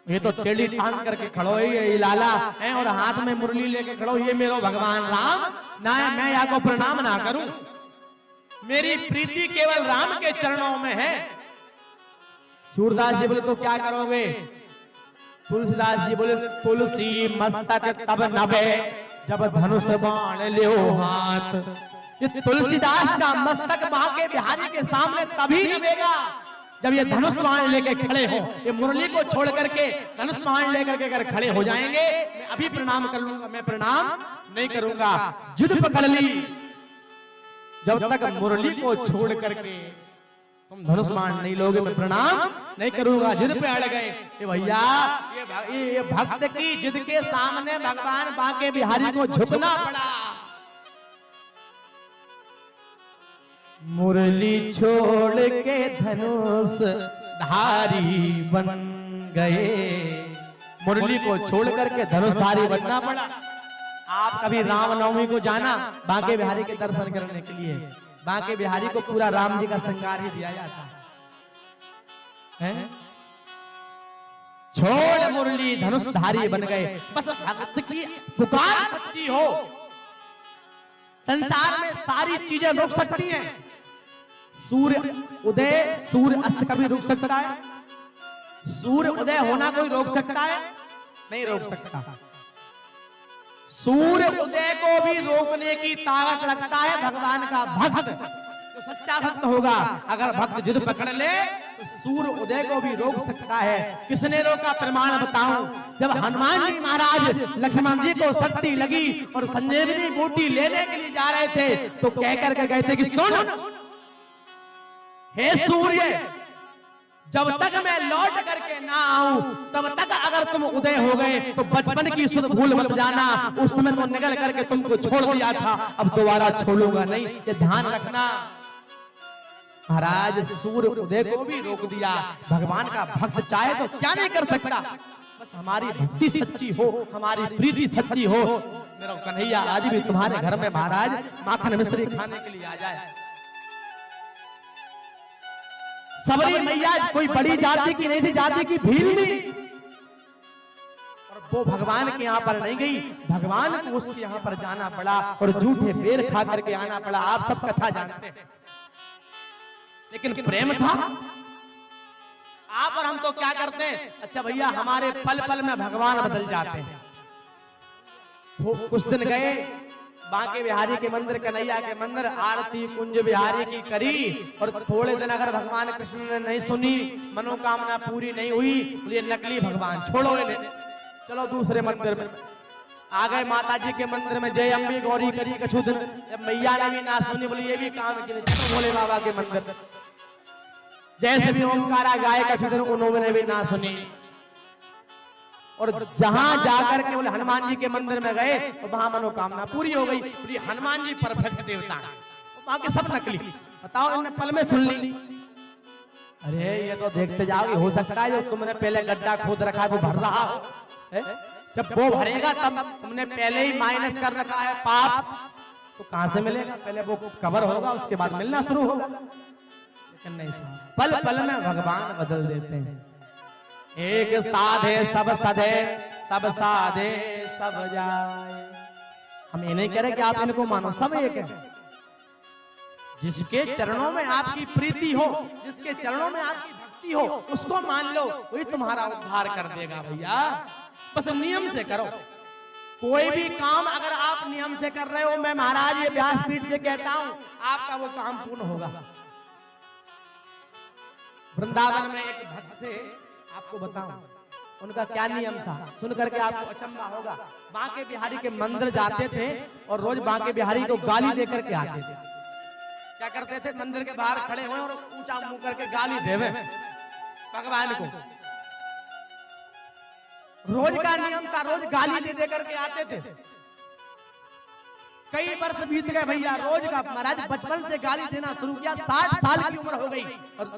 ये तो टेढ़ी टांग करके खड़ो है, ये लाला है और हाथ में मुरली लेके खड़ो, ये मेरा भगवान राम ना है। मैं या को प्रणाम ना करूं, मेरी प्रीति केवल राम के चरणों में है। सूरदास जी बोले तो क्या करोगे? तुलसीदास जी बोले तुलसी मस्तक तब नभे जब धनुष बाण लियो हाथ। ये तुलसीदास का मस्तक बांके बिहारी के सामने तभी नभेगा जब ये धनुष बाण लेके खड़े हो। ये मुरली को छोड़ करके धनुष बाण लेकर के अगर खड़े हो जाएंगे, मैं अभी प्रणाम कर लूंगा, मैं प्रणाम नहीं करूंगा। जिद पकड़ ली, जब तक मुरली को छोड़ करके तुम धनुष बाण नहीं लोगे, मैं प्रणाम नहीं करूंगा। जिद पे अड़ गए। ये भैया ये भक्त की जिद के सामने भगवान बांके बिहारी को झुकना पड़ा। मुरली छोड़ के धनुष धारी बन गए। मुरली को छोड़ करके धनुषधारी बनना पड़ा। आप कभी रामनवमी को जाना बांके बिहारी के दर्शन करने के लिए। बांके बिहारी को पूरा राम जी का श्रृंगार ही दिया जाता है। छोड़ मुरली धनुषधारी बन गए। बस भक्त की पुकार सच्ची हो, संसार में सारी चीजें रुक सकती हैं। सूर्य उदय सूर्य अस्त कभी रुक सकता है? सूर्य उदय होना कोई रोक सकता है? नहीं रोक सकता। सूर्य उदय को भी रोकने की ताकत रखता है भगवान का भक्त। तो सच्चा भक्त होगा, अगर भक्त जिद पकड़ ले तो सूर्य उदय को भी रोक सकता है। किसने रोका? प्रमाण बताऊं। जब हनुमान जी महाराज लक्ष्मण जी को शक्ति लगी और संजीवनी बूटी लेने के लिए जा रहे थे, तो कह करके गए थे कि सुन हे सूर्य, जब तक मैं लौट करके ना आऊं तब तक अगर तुम उदय हो गए तो बचपन की सुध भूल मत जाना, उस समय तो निकल करके तुमको छोड़ दिया था, अब दोबारा छोड़ूंगा नहीं, ये ध्यान रखना। महाराज सूर्य उदय को भी रोक दिया। भगवान का भक्त चाहे तो क्या नहीं कर सकता, बस हमारी भक्ति सच्ची हो, हमारी प्रीति सच्ची हो। मेरा कन्हैया आज भी तुम्हारे घर में महाराज माखन मिश्री खाने के लिए आ जाए। सबरी मैया कोई बड़ी जाति की नहीं थी, जाति की भील नहीं, और वो भगवान के यहाँ पर नहीं गई, भगवान को उसके यहाँ पर जाना पड़ा और झूठे बेर खा करके आना पड़ा। आप सब कथा जानते हैं, लेकिन प्रेम था। आप और हम तो क्या करते हैं, अच्छा भैया हमारे पल पल में भगवान बदल जाते हैं। तो कुछ दिन गए बांके बिहारी के मंदिर, कन्हैया के मंदिर, आरती कुंज बिहारी की करी, और थोड़े दिन अगर भगवान कृष्ण ने नहीं सुनी, मनोकामना पूरी नहीं हुई, ये नकली भगवान छोड़ो, चलो दूसरे मंदिर में आ गए। माता जी के मंदिर में जय अम्बे गौरी करी कछु दिन, जब मैया ने भी ना सुनी, बोली ये भी काम के लिए चलो भोले बाबा के मंदिर, जैसे भी ओमकारा गाय कछु दिन, उन्होंने भी ना सुनी। और जहां जाकर के बोले हनुमान जी के मंदिर में गए तो वहां मनोकामना पूरी हो गई। पूरी हनुमान जी परफेक्ट देवता, वहां के सब नकली। बताओ इन्हें पल में सुन ली। अरे ये तो देखते जाओगे, हो सकता है जो तुमने पहले गड्ढा खोद रखा है वो भर रहा हो, जब वो भरेगा तब तुमने पहले ही माइनस कर रखा है पाप, तो कहां से मिलेगा? पहले वो कवर होगा, उसके बाद मिलना शुरू होगा। लेकिन नहीं, पल पल में भगवान बदल देते हैं। एक साधे सब सधे, सब साधे सब जाए। हम ये नहीं कह रहे कि आप इनको मानो, सब एक है। जिसके चरणों में आपकी प्रीति हो, जिसके चरणों में आपकी भक्ति हो, उसको मान लो, वही तुम्हारा उद्धार कर देगा भैया। बस नियम से करो। कोई भी काम अगर आप नियम से कर रहे हो, मैं महाराज ये व्यासपीठ से कहता हूं, आपका वो काम पूर्ण होगा। वृंदावन में एक भक्त थे, आपको बताऊं उनका क्या नियम था, सुन करके आपको अचंभा होगा। बांके बिहारी के मंदिर जाते थे और रोज बांके बिहारी को गाली दे करके आते थे। क्या करते थे, मंदिर के बाहर खड़े हुए और ऊंचा मुंह करके गाली देवे भगवान को। रोज का नियम था, रोज गाली दे करके आते थे। कई वर्ष बीत गए भैया, रोज का महाराज बचपन से गाली देना शुरू किया, 60 साल की उम्र हो गई,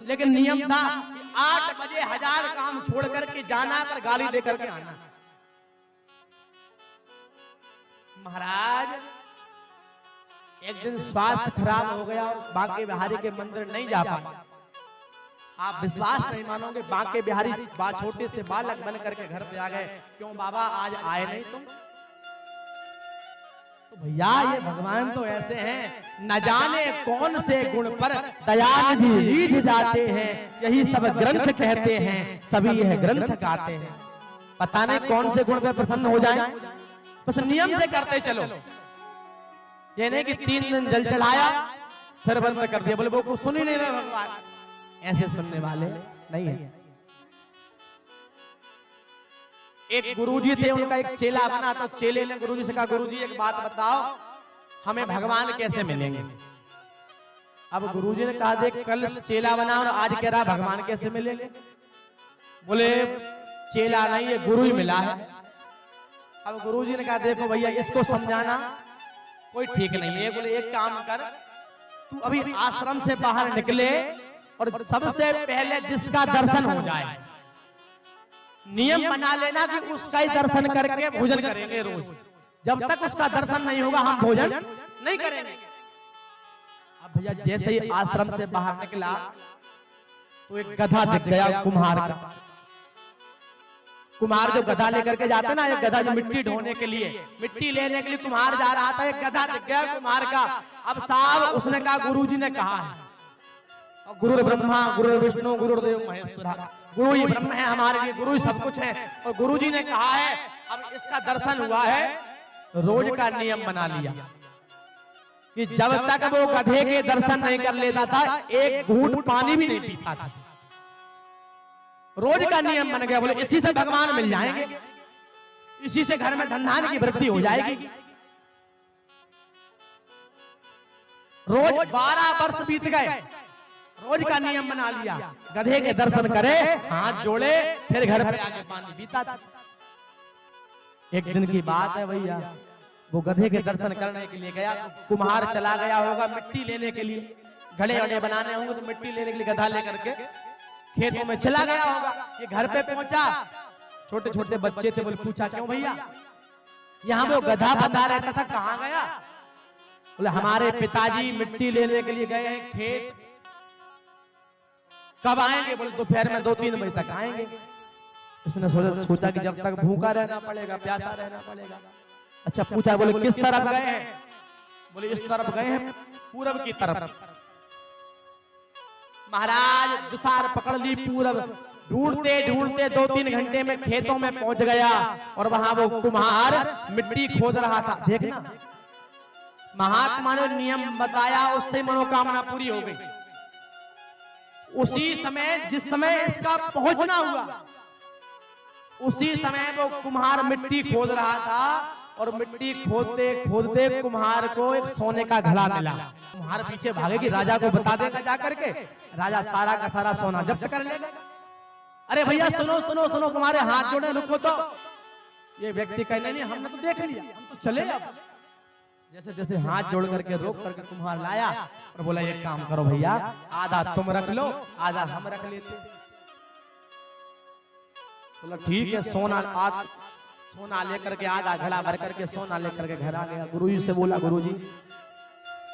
लेकिन नियम था 8 बजे 1000 काम छोड़ करके जाना, पर गाली दे करके आना। महाराज एक दिन स्वास्थ्य खराब हो गया और बांके बिहारी के मंदिर नहीं जा पाए। आप विश्वास नहीं मानोगे, बांके बिहारी छोटे से बालक बन करके घर पे आ गए। क्यों बाबा आज आए नहीं तुम? तो भैया ये भगवान तो ऐसे हैं, न जाने कौन से गुण पर दयानिधि रीझ जाते हैं, यही सब ग्रंथ कहते हैं, सभी यह ग्रंथ गाते हैं। पता नहीं कौन से गुण पे प्रसन्न हो जाए, बस नियम से करते चलो। ये नहीं कि 3 दिन जल चढ़ाया फिर बंद कर दिया, बोले वो को सुन ही नहीं रहे भगवान। ऐसे सुनने वाले नहीं है। एक गुरुजी थे, उनका एक चेला बना, तो चेले ने गुरुजी से कहा, गुरुजी एक बात बताओ, हमें भगवान कैसे मिलेंगे? अब गुरुजी ने कहा, देख कल चेला बना और आज कह रहा भगवान कैसे मिलेंगे? बोले चेला नहीं, ये गुरु ही मिला है। अब गुरुजी ने कहा, देखो भैया इसको समझाना कोई ठीक नहीं है। बोले एक काम कर, तू अभी आश्रम से बाहर निकले और सबसे पहले जिसका दर्शन हो जाए, नियम बना लेना कि उसका ही दर्शन करके भोजन करेंगे रोज। जब तक उसका दर्शन नहीं होगा हम भोजन नहीं करेंगे। अब भैया जैसे ही आश्रम से बाहर निकला तो एक गधा दिख गया कुम्हार का। कुम्हार जो गधा लेकर के जाते ना, एक गधा जो मिट्टी ढोने के लिए, मिट्टी लेने के लिए कुम्हार जा रहा था, एक गधा दिख गया कुम्हार का। अब साहब उसने कहा, गुरुजी ने कहा है, गुरु ब्रह्मा गुरु विष्णु गुरुदेव महेश्वरा, गुरु ही ब्रह्म है हमारे लिए, गुरु ही सब कुछ है, और गुरुजी ने कहा है। अब इसका दर्शन हुआ है, रोज का नियम बना लिया कि जब तक वो गधे के दर्शन नहीं कर लेता था, एक घूंट पानी भी नहीं पीता था। रोज का नियम बन गया। बोले इसी से भगवान मिल जाएंगे, इसी से घर में धन की वृद्धि हो जाएगी। रोज 12 वर्ष बीत गए। रोज का नियम बना लिया, गधे के दर्शन करे, हाथ जोड़े, फिर घर पे आके पानी पीता था। एक दिन की बात है भैया, वो गधे के दर्शन करने के लिए गया, तो कुम्हार चला गया होगा मिट्टी लेने के लिए, घड़े वड़े बनाने होंगे तो मिट्टी लेने के लिए गधा लेकर के खेतों में चला गया होगा। ये घर पे पहुंचा, छोटे छोटे बच्चे थे, बोले पूछा क्यों भैया? यहाँ वो गधा बता रहता था, कहाँ गया? बोले हमारे पिताजी मिट्टी लेने के लिए गए हैं खेत, कब आएंगे? बोले दोपहर में 2-3 बजे तक आएंगे। उसने सोचा कि जब तक भूखा रहना पड़ेगा, प्यासा रहना पड़ेगा। अच्छा पूछा, बोले किस तरफ गए हैं? बोले इस तरफ गए हैं, पूरब की तरफ। महाराज दुसार पकड़ ली पूरब, ढूंढते ढूंढते 2-3 घंटे में खेतों में पहुंच गया, और वहां वो कुम्हार मिट्टी खोद रहा था। देखना, महात्मा ने नियम बताया, उससे मनोकामना पूरी हो गई। उसी समय, जिस समय इसका पहुंचना हुआ, उसी समय वो कुम्हार मिट्टी खोद रहा था, और मिट्टी खोदते खोदते कुम्हार को एक सोने का घड़ा मिला। कुम्हार पीछे भागेगी, राजा को बता देगा जाकर के, राजा सारा का सारा सोना जब्त कर लेगा। अरे भैया सुनो सुनो सुनो, तुम्हारे हाथ जोड़े, रुको तो। ये व्यक्ति कहने नहीं, हमने तो देख लिया, हम तो चले। अब जैसे जैसे हाथ जोड़ करके रोक करके कुम्हार लाया और बोला एक काम करो भैया, आधा तुम रख लो, आधा हम रख लेते। बोला ठीक है। सोना लेकर के, आधा घड़ा भर करके सोना लेकर के घर आ गया। गुरुजी से बोला, गुरुजी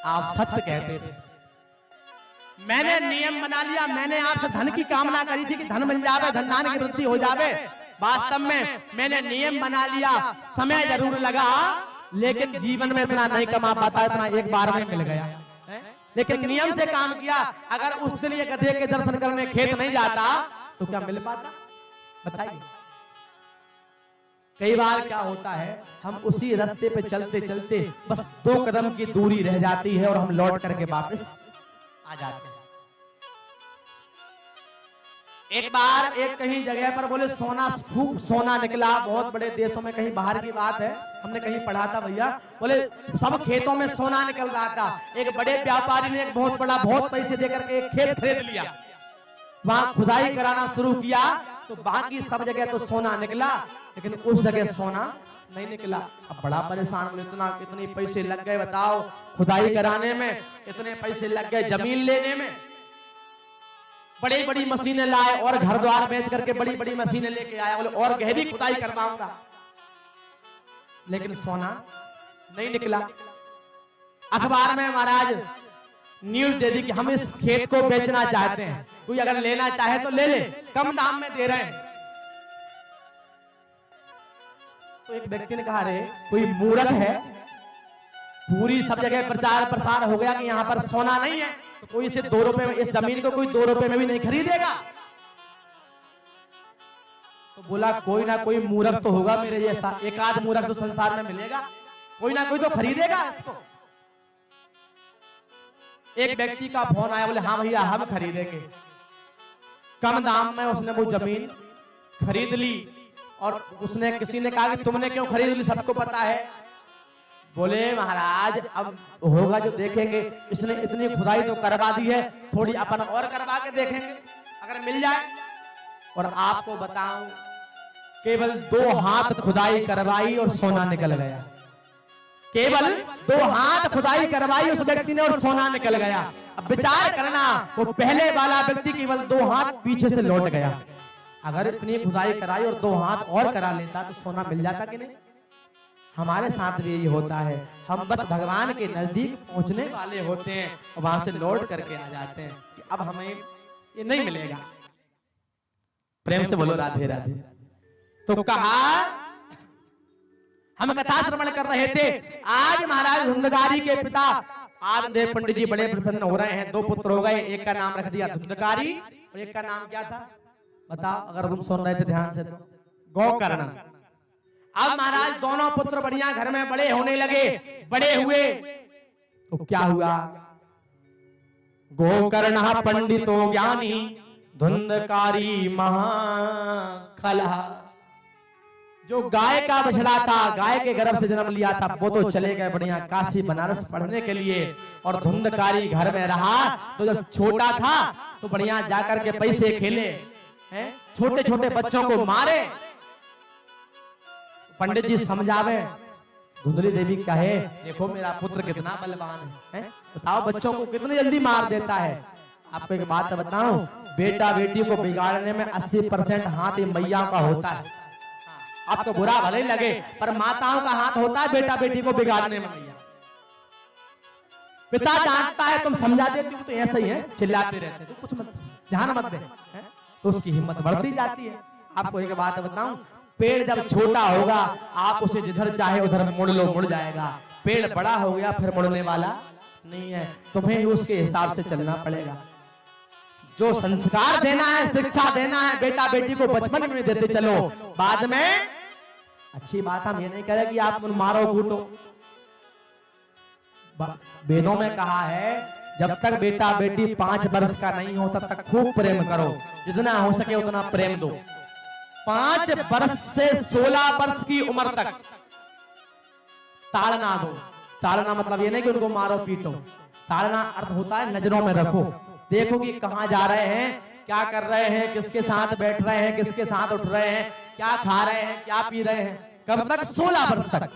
आप सत्य कहते थे, मैंने नियम बना लिया, मैंने आपसे धन की कामना करी थी कि धन मिल जावे, धनदान की वृद्धि हो जावे। वास्तव में मैंने नियम बना लिया, समय जरूर लगा, लेकिन जीवन में इतना नहीं कमा पाता, इतना एक बार में मिल गया। लेकिन नियम से काम किया। अगर उस दिन ये गधे के दर्शन करने खेत नहीं जाता तो क्या मिल पाता? बताइए। कई बार क्या होता है, हम उसी रास्ते पे चलते चलते बस 2 कदम की दूरी रह जाती है और हम लौट करके वापस आ जाते हैं। एक बार एक कहीं जगह पर बोले सोना, खूब सोना निकला, बहुत बड़े देशों में, कहीं बाहर की बात है, हमने कहीं पढ़ा था भैया। बोले सब खेतों में सोना निकल रहा था। एक बड़े व्यापारी ने एक बहुत बड़ा, बहुत पैसे देकर के एक खेत खरीद लिया, वहां खुदाई कराना शुरू किया, तो बाकी सब जगह तो सोना निकला, लेकिन उस जगह सोना नहीं निकला। अब बड़ा परेशान, बोले इतने पैसे लग गए, बताओ खुदाई कराने में, इतने पैसे लग गए जमीन लेने में, बड़ी बड़ी मशीनें लाए और घर द्वार बेच करके बड़ी बड़ी मशीनें लेके आया। बोले और गहरी खुदाई करवाऊंगा, लेकिन सोना नहीं निकला। अखबार में महाराज न्यूज दे दी कि हम इस खेत को बेचना चाहते हैं, कोई अगर लेना चाहे तो ले ले, कम दाम में दे रहे हैं। तो एक व्यक्ति ने कहा, रे कोई मूर्ख है, पूरी सब जगह प्रचार प्रसार हो गया कि यहाँ पर सोना नहीं है, तो कोई इसे 2 रुपए में, इस जमीन को कोई 2 रुपए में भी नहीं खरीदेगा। तो बोला कोई ना कोई मूर्ख तो होगा मेरे जैसा, एक आध मूर्ख तो संसार में मिलेगा, कोई ना कोई तो खरीदेगा इसको। एक व्यक्ति का फोन आया, बोले हाँ भैया हम खरीदेंगे। कम दाम में उसने वो जमीन खरीद ली, और उसने, किसी ने कहा कि तुमने क्यों खरीद ली, सबको पता है। बोले महाराज अब होगा जो देखेंगे, इसने इतनी खुदाई तो करवा दी है, थोड़ी अपन और करवा के देखेंगे अगर मिल जाए। और आपको बताऊं, केवल 2 हाथ खुदाई करवाई और सोना निकल गया। केवल 2 हाथ खुदाई करवाई उस व्यक्ति ने और सोना निकल गया। अब विचार करना, वो पहले वाला व्यक्ति केवल 2 हाथ पीछे से लौट गया। अगर इतनी खुदाई कराई और 2 हाथ और करा लेता तो सोना मिल जाता कि नहीं? हमारे साथ भी यही होता है, हम बस भगवान के नजदीक पहुंचने वाले होते हैं और वहां से लौट करके आ जाते हैं कि अब हमें ये नहीं मिलेगा। प्रेम से बोलो राधे राधे। तो कहा, हम कथा श्रवण कर रहे थे, आज महाराज धुंधकारी के पिता आत्मदेव पंडित जी बड़े प्रसन्न हो रहे हैं। 2 पुत्र हो गए, एक का नाम रख दिया धुंधकारी और एक का नाम क्या था बताओ, अगर तुम सुन रहे थे ध्यान से तो, गोकर्ण। अब महाराज दोनों पुत्र बढ़िया घर में बड़े होने लगे, बड़े हुए तो क्या हुआ, गोकर्ण पंडितो ज्ञानी धुंधकारी महाखला। जो गाय का बछड़ा था, गाय के गर्भ से जन्म लिया था, वो तो चले गए बढ़िया काशी बनारस पढ़ने के लिए, और धुंधकारी घर में रहा। तो जब छोटा था तो बढ़िया जाकर के पैसे खेले, छोटे छोटे बच्चों को मारे। पंडित जी समझावे, धुंधली देवी कहे देखो मेरा पुत्र कितना बलवान है, बताओ बच्चों को कितनी जल्दी मार देता है। आपको एक बात बताऊं, बेटा बेटी को बिगाड़ने में 80% हाथ मैया का होता है। आपको बुरा भले ही लगे, पर माताओं का हाथ होता है बेटा बेटी को बिगाड़ने में। मैया पिता डांटता है, तुम समझा देती हो तो ऐसा ही है, चिल्लाते रहते तो कुछ मत ध्यान मत दे, तो उसकी हिम्मत बढ़ती जाती है। आपको एक बात बताऊं, पेड़ जब छोटा होगा आप उसे जिधर चाहे उधर मोड़ लो, मुड़ जाएगा। पेड़ बड़ा हो गया फिर मुड़ने वाला नहीं है, तुम्हें उसके हिसाब से चलना पड़ेगा। जो संस्कार देना है, शिक्षा देना है, बेटा बेटी को बचपन में देते चलो, बाद में अच्छी बात। हम ये नहीं कह रहे कि आप मारो कूटो। वेदों में कहा है जब तक बेटा बेटी 5 वर्ष का नहीं हो तब तक खूब प्रेम करो, जितना हो सके उतना प्रेम दो। 5 वर्ष से 16 वर्ष की उम्र तक ताड़ना दो। ताड़ना मतलब ये नहीं कि उनको मारो पीटो, ताड़ना अर्थ होता है नजरों में रखो, देखो कि कहां जा रहे हैं, क्या कर रहे हैं, किसके साथ बैठ रहे हैं, किसके साथ उठ रहे हैं, क्या खा रहे हैं, क्या पी रहे हैं। कब तक? 16 वर्ष तक।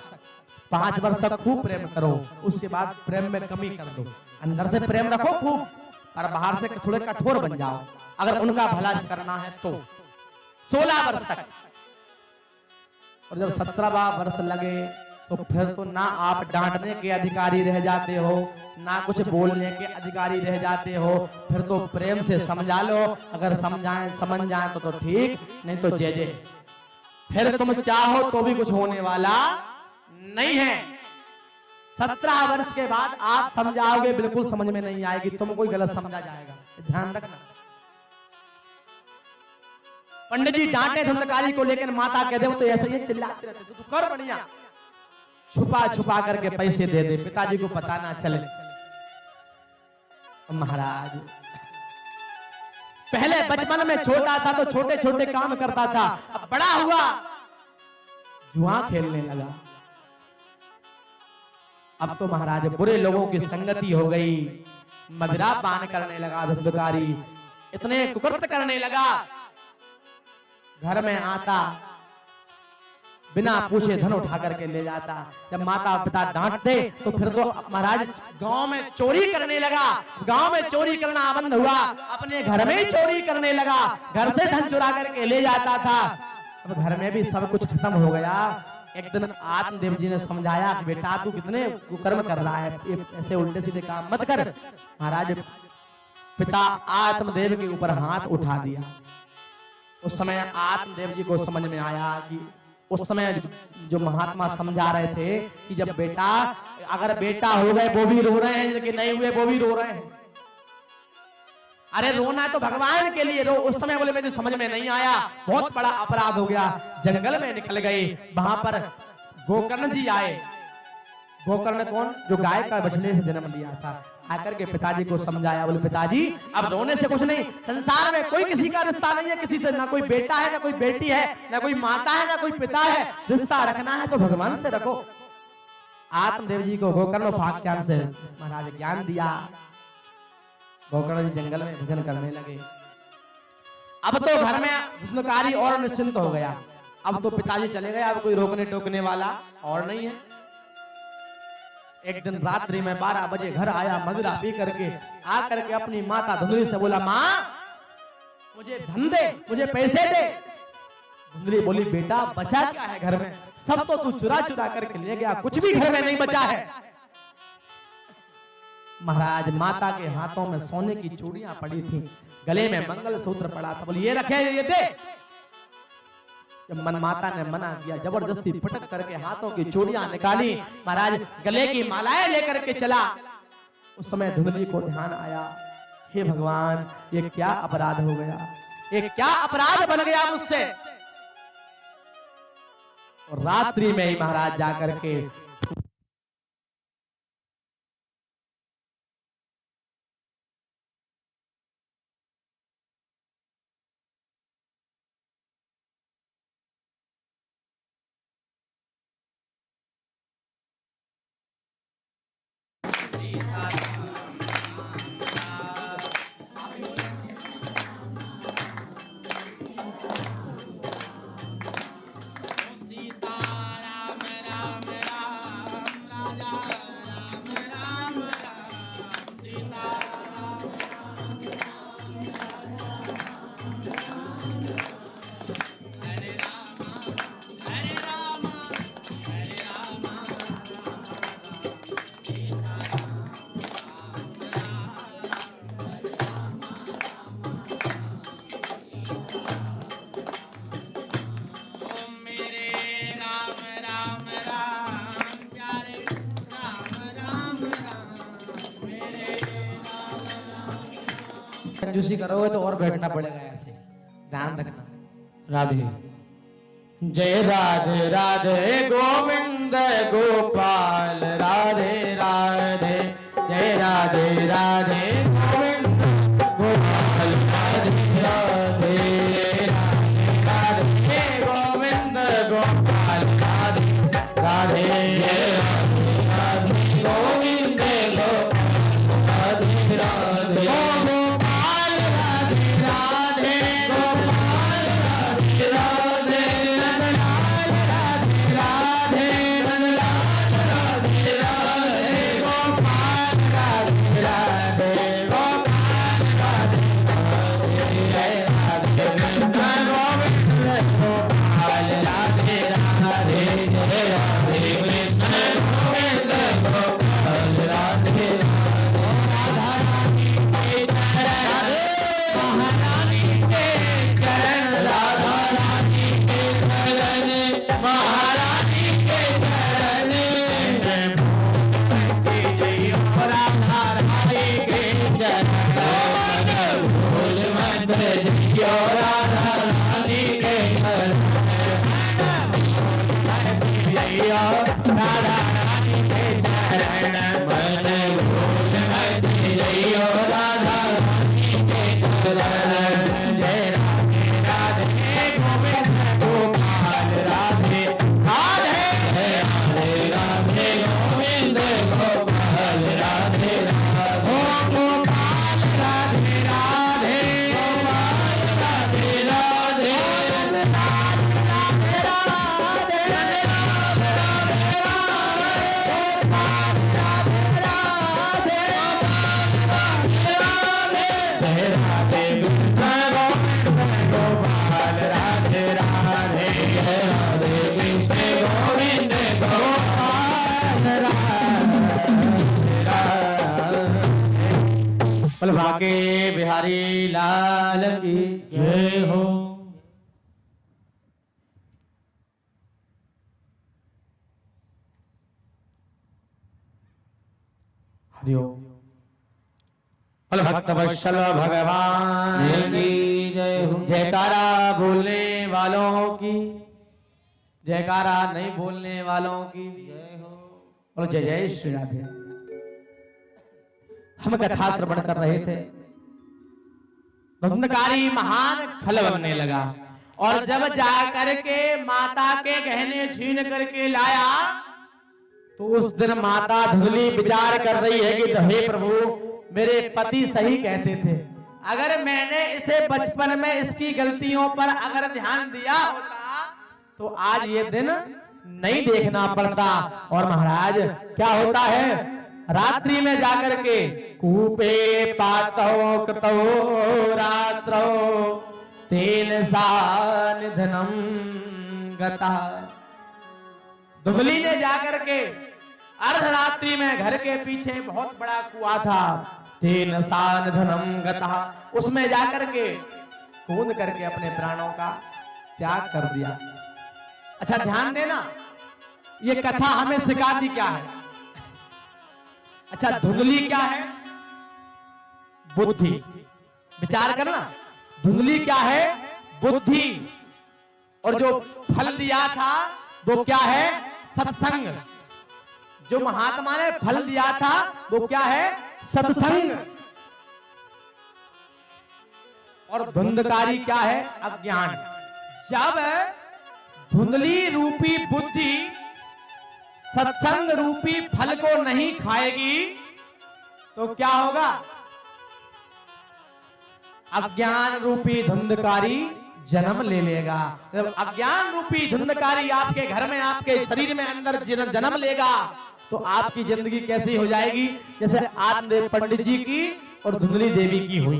5 वर्ष तक खूब प्रेम करो, उसके बाद प्रेम में कमी कर दो। अंदर से प्रेम रखो खूब, पर बाहर से थोड़े कठोर बन जाओ अगर उनका भला करना है तो। 16 वर्ष तक। और जब 17वां वर्ष लगे तो फिर तो ना आप डांटने के अधिकारी रह जाते हो, ना कुछ बोलने के अधिकारी रह जाते हो। फिर तो प्रेम से समझा लो, अगर समझ जाए तो ठीक, नहीं तो जय जय। फिर तुम चाहो तो भी कुछ होने वाला नहीं है। 17 वर्ष के बाद आप समझाओगे बिल्कुल समझ में नहीं आएगी, तुम कोई गलत समझा जाएगा, ध्यान रखना। पंडित जी डांटे धुंधकारी को, लेकिन माता कह दे तो ऐसे ही चिल्लाते रहते, तू कर बढ़िया, छुपा छुपा करके पैसे दे दे, पिताजी को पता ना चले। महाराज पहले बचपन में छोटा था तो छोटे छोटे काम करता था, अब बड़ा हुआ जुआ खेलने लगा। अब तो महाराज बुरे लोगों की संगति हो गई, मदिरा पान करने लगा, धुंधकारी इतने कुकृत करने लगा। घर में आता बिना पूछे धन उठा करके ले जाता। जब माता पिता डांटते तो फिर तो महाराज गांव में चोरी करने लगा। गांव में चोरी करना बंद हुआ, अपने घर में ही चोरी करने लगा, घर से धन चुरा करके ले जाता था। अब घर में भी सब कुछ खत्म हो गया। एक दिन आत्मदेव जी ने समझाया, बेटा तू कितने कुकर्म कर रहा है, ऐसे उल्टे सीधे काम मत कर। महाराज पिता आत्मदेव के ऊपर हाथ उठा दिया। उस समय आत्मदेव जी को समझ में आया कि उस समय जो महात्मा समझा रहे थे कि जब बेटा, अगर बेटा हो गए वो भी रो रहे हैं, जिनके नहीं हुए वो भी रो रहे हैं। अरे रोना तो भगवान के लिए रो। उस समय बोले मुझे समझ में नहीं आया, बहुत बड़ा अपराध हो गया। जंगल में निकल गए, वहां पर गोकर्ण जी आए। गोकर्ण कौन? जो गाय का बछड़े से जन्म लिया था। आकर के पिताजी को समझाया, बोले पिताजी अब रोने से कुछ नहीं, संसार में कोई किसी का रिश्ता नहीं है किसी से, ना कोई बेटा है, ना कोई बेटी है, ना कोई माता है, ना कोई पिता है। रिश्ता रखना है तो भगवान से रखो। आत्मदेव जी को गोकर्ण उपाख्यान से महाराज ज्ञान दिया। गोकर्ण जी जंगल में भजन करने लगे। अब तो घर में धुंधकारी और निश्चिंत हो गया। अब तो पिताजी चले गए, अब कोई रोकने टोकने वाला और नहीं है। एक दिन रात्रि में 12 बजे घर आया, मदिरा पी करके आकर के अपनी माता धुंधली से बोला, माँ मुझे धन दे, मुझे पैसे दे। धुंधली बोली, बेटा बचा क्या है घर में, सब तो तू चुरा चुरा करके ले गया, कुछ भी घर में नहीं बचा है। महाराज माता के हाथों में सोने की चूड़ियां पड़ी थी, गले में मंगलसूत्र पड़ा था, बोली ये रखे, ये दे। जब मन माता ने मना किया, जबरदस्ती फटक करके हाथों की चूड़ियां निकाली, महाराज गले की मालाएं लेकर के चला। उस समय धुंधली को ध्यान आया, हे भगवान ये क्या अपराध हो गया, ये क्या अपराध बन गया मुझसे। और रात्रि में ही महाराज जाकर के कंजूसी करोगे तो और बैठना पड़ेगा, ऐसे ध्यान रखना। राधे जय राधे राधे गोविंद गोपाल राधे राधे जय राधे राधे गोविंद गोपाल राधे राधे राधे गोविंद गोपाल राधे राधे राधे गोविंद गोपाल राधे राधे गोपाल राधे राधे गोपाल राधे राधे नंदलाल राधे राधे नंदलाल राधे राधे गोपाल राधे राधे गोपाल राधे राधे राधे गोविंद गोपाल राधे राधे जय राधे कृष्ण गोविंद गोपाल राधे राधा रानी के चरण महारानी के चरण राधा रानी के चरण भूल मत जियो राधा रानी के चरण राधा रानी के चरण मन भूल मत जियो राधा रानी के चरण जय राधे राधे गोविंद गोपाल राधे राधे जय राधे राधे गोविंद गोपाल राधे राधे गोपाल राधे राधे गोपाल राधे राधे राधे भागे बिहारी लाल की जय हो। हरिओम। बोल भक्त वत्सल भगवान की जय हो। जयकारा बोलने वालों की, जयकारा नहीं बोलने वालों की जय हो। बोलो जय जय श्री राधे। हम कथा श्रवण कर रहे थे, धुंधकारी महान खल बनने लगा और जब जा करके माता के गहने छीन करके लाया तो उस दिन माता धुंधली विचार कर रही है कि हे प्रभु मेरे पति सही कहते थे, अगर मैंने इसे बचपन में इसकी गलतियों पर अगर ध्यान दिया होता तो आज ये दिन नहीं देखना पड़ता। और महाराज क्या होता है, रात्रि में जाकर के कूपे पातो कृतो रात्रो तेन सा निधनम गता। दुबली ने जाकर के अर्धरात्रि में घर के पीछे बहुत बड़ा कुआं था, तेन सा निधनम गता, उसमें जाकर के कूद करके अपने प्राणों का त्याग कर दिया। अच्छा ध्यान देना, ये कथा हमें सिखाती क्या है। अच्छा धुंधली क्या है, बुद्धि। विचार करना, धुंधली क्या है, बुद्धि। और जो फल दिया था वो क्या है, सत्संग। जो महात्मा ने फल दिया था वो क्या है, सत्संग। और धुंधकारी क्या है, अज्ञान। जब धुंधली रूपी बुद्धि सत्संग रूपी फल को नहीं खाएगी तो क्या होगा, अज्ञान रूपी धुंधकारी जन्म ले लेगा। जब अज्ञान रूपी धुंधकारी आपके घर में आपके शरीर में अंदर जन्म लेगा तो आपकी जिंदगी कैसी हो जाएगी, जैसे आत्मदेव पंडित जी की और धुंधली देवी की हुई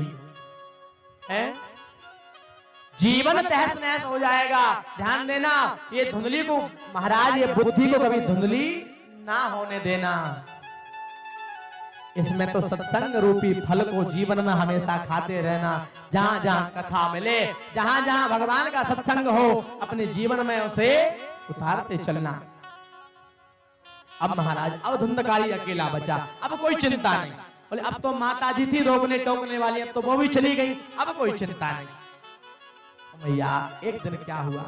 है। जीवन तहस नहस हो जाएगा। ध्यान देना, ये धुंधली को महाराज, ये बुद्धि को कभी धुंधली ना होने देना। इसमें तो सत्संग रूपी फल को जीवन में हमेशा खाते रहना। जहां जहां कथा मिले, जहां जहां भगवान का सत्संग हो, अपने जीवन में उसे उतारते चलना। अब महाराज, अब धुंधकारी अकेला बचा, अब कोई चिंता नहीं। बोले अब तो माता जी थी रोकने टोकने वाली, अब तो वो भी चली गई, अब कोई चिंता नहीं। भैया एक दिन क्या हुआ,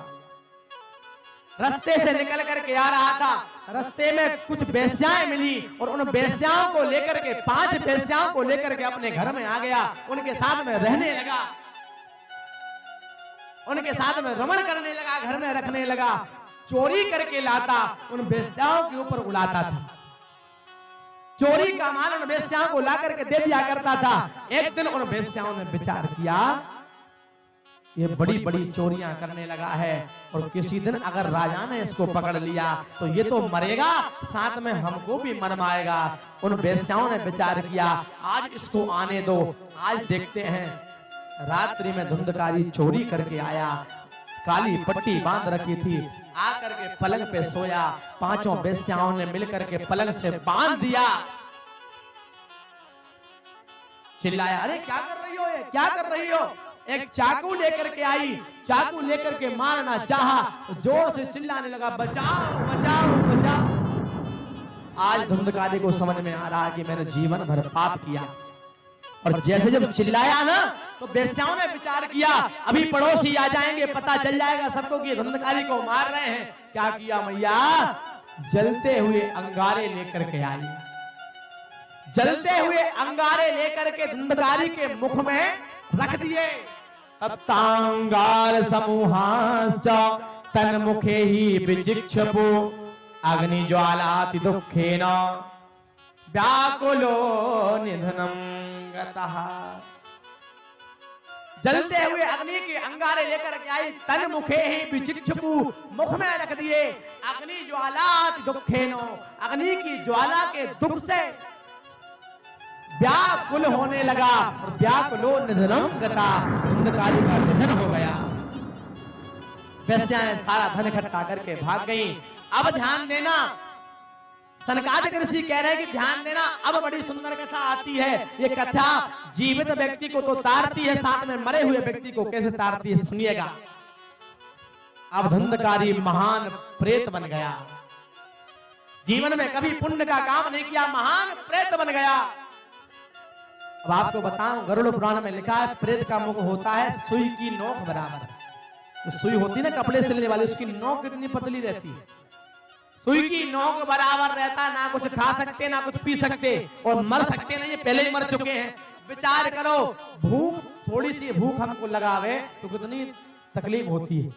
रास्ते से निकल करके आ रहा था, रास्ते में कुछ बेस्याएं मिली और उन बेस्याओं को लेकर के 5 बेस्याओं को लेकर के अपने घर में आ गया, उनके साथ में रहने लगा, उनके साथ में रमण करने लगा, घर में रखने लगा, चोरी करके लाता, उन बेस्याओं के ऊपर उड़ाता था, चोरी का माल उन बेस्याओं को ला करके दे दिया करता था। एक दिन उन बेस्याओं ने विचार किया ये बड़ी बड़ी चोरियां करने लगा है और किसी दिन अगर राजा ने इसको पकड़ लिया तो ये तो मरेगा, साथ में हमको भी मरवाएगा। उन बेस्याओं ने विचार किया आज इसको आने दो, आज देखते हैं। रात्रि में धुंधकारी चोरी करके आया, काली पट्टी बांध रखी थी, आकर के पलंग पे सोया, 5 बेस्याओं ने मिलकर के पलंग से बांध दिया। चिल्लाया अरे क्या कर रही हो, ये क्या कर रही हो। एक चाकू लेकर के आई, चाकू लेकर के मारना चाहा तो जोर से चिल्लाने लगा बचाओ बचाओ बचाओ। आज धुंधकारी को समझ में आ रहा कि मैंने जीवन भर पाप किया, और जैसे जब चिल्लाया ना तो बेस्याओं ने विचार किया अभी पड़ोसी आ जाएंगे, पता चल जाएगा सबको कि धुंधकारी को मार रहे हैं। क्या किया मैया, जलते हुए अंगारे लेकर के आई, जलते हुए अंगारे लेकर के धुंधकारी के मुख में रख दिए। तब तांगार समूहाश्च तन्मुखे ही विचिक्षपो अग्नि ज्वालाति दुखेन व्याकुलो निधनम गतः। जलते हुए अग्नि के अंगारे लेकर के आई, तन मुखे ही विचिक्षपु, मुख में रख दिए। अग्नि ज्वालाति दुखेनो, अग्नि की ज्वाला के दुख से व्याकुल होने लगा, और व्याकुलो निधनम गता, धुंधकारी का निधन हो गया। बेस्याएं सारा धन इकट्ठा करके भाग गई। अब ध्यान देना, सनकादिक ऋषि कह रहे हैं कि ध्यान देना, अब बड़ी सुंदर कथा आती है। ये कथा जीवित व्यक्ति को तो तारती है, साथ में मरे हुए व्यक्ति को कैसे तारती है सुनिएगा। अब धुंधकारी महान प्रेत बन गया, जीवन में कभी पुण्य का काम नहीं किया, महान प्रेत बन गया। अब आपको बताऊं, गरुड़ पुराण में लिखा है प्रेत का मुख होता है सुई की नोक बराबर। तो सुई होती है ना कपड़े सिलने वाली, उसकी नोक कितनी पतली रहती है, सुई की नोक बराबर रहता, ना कुछ खा सकते ना कुछ पी सकते, और मर सकते नहीं, पहले ही मर चुके हैं। विचार करो, भूख थोड़ी सी भूख हमको लगावे तो कितनी तकलीफ होती है।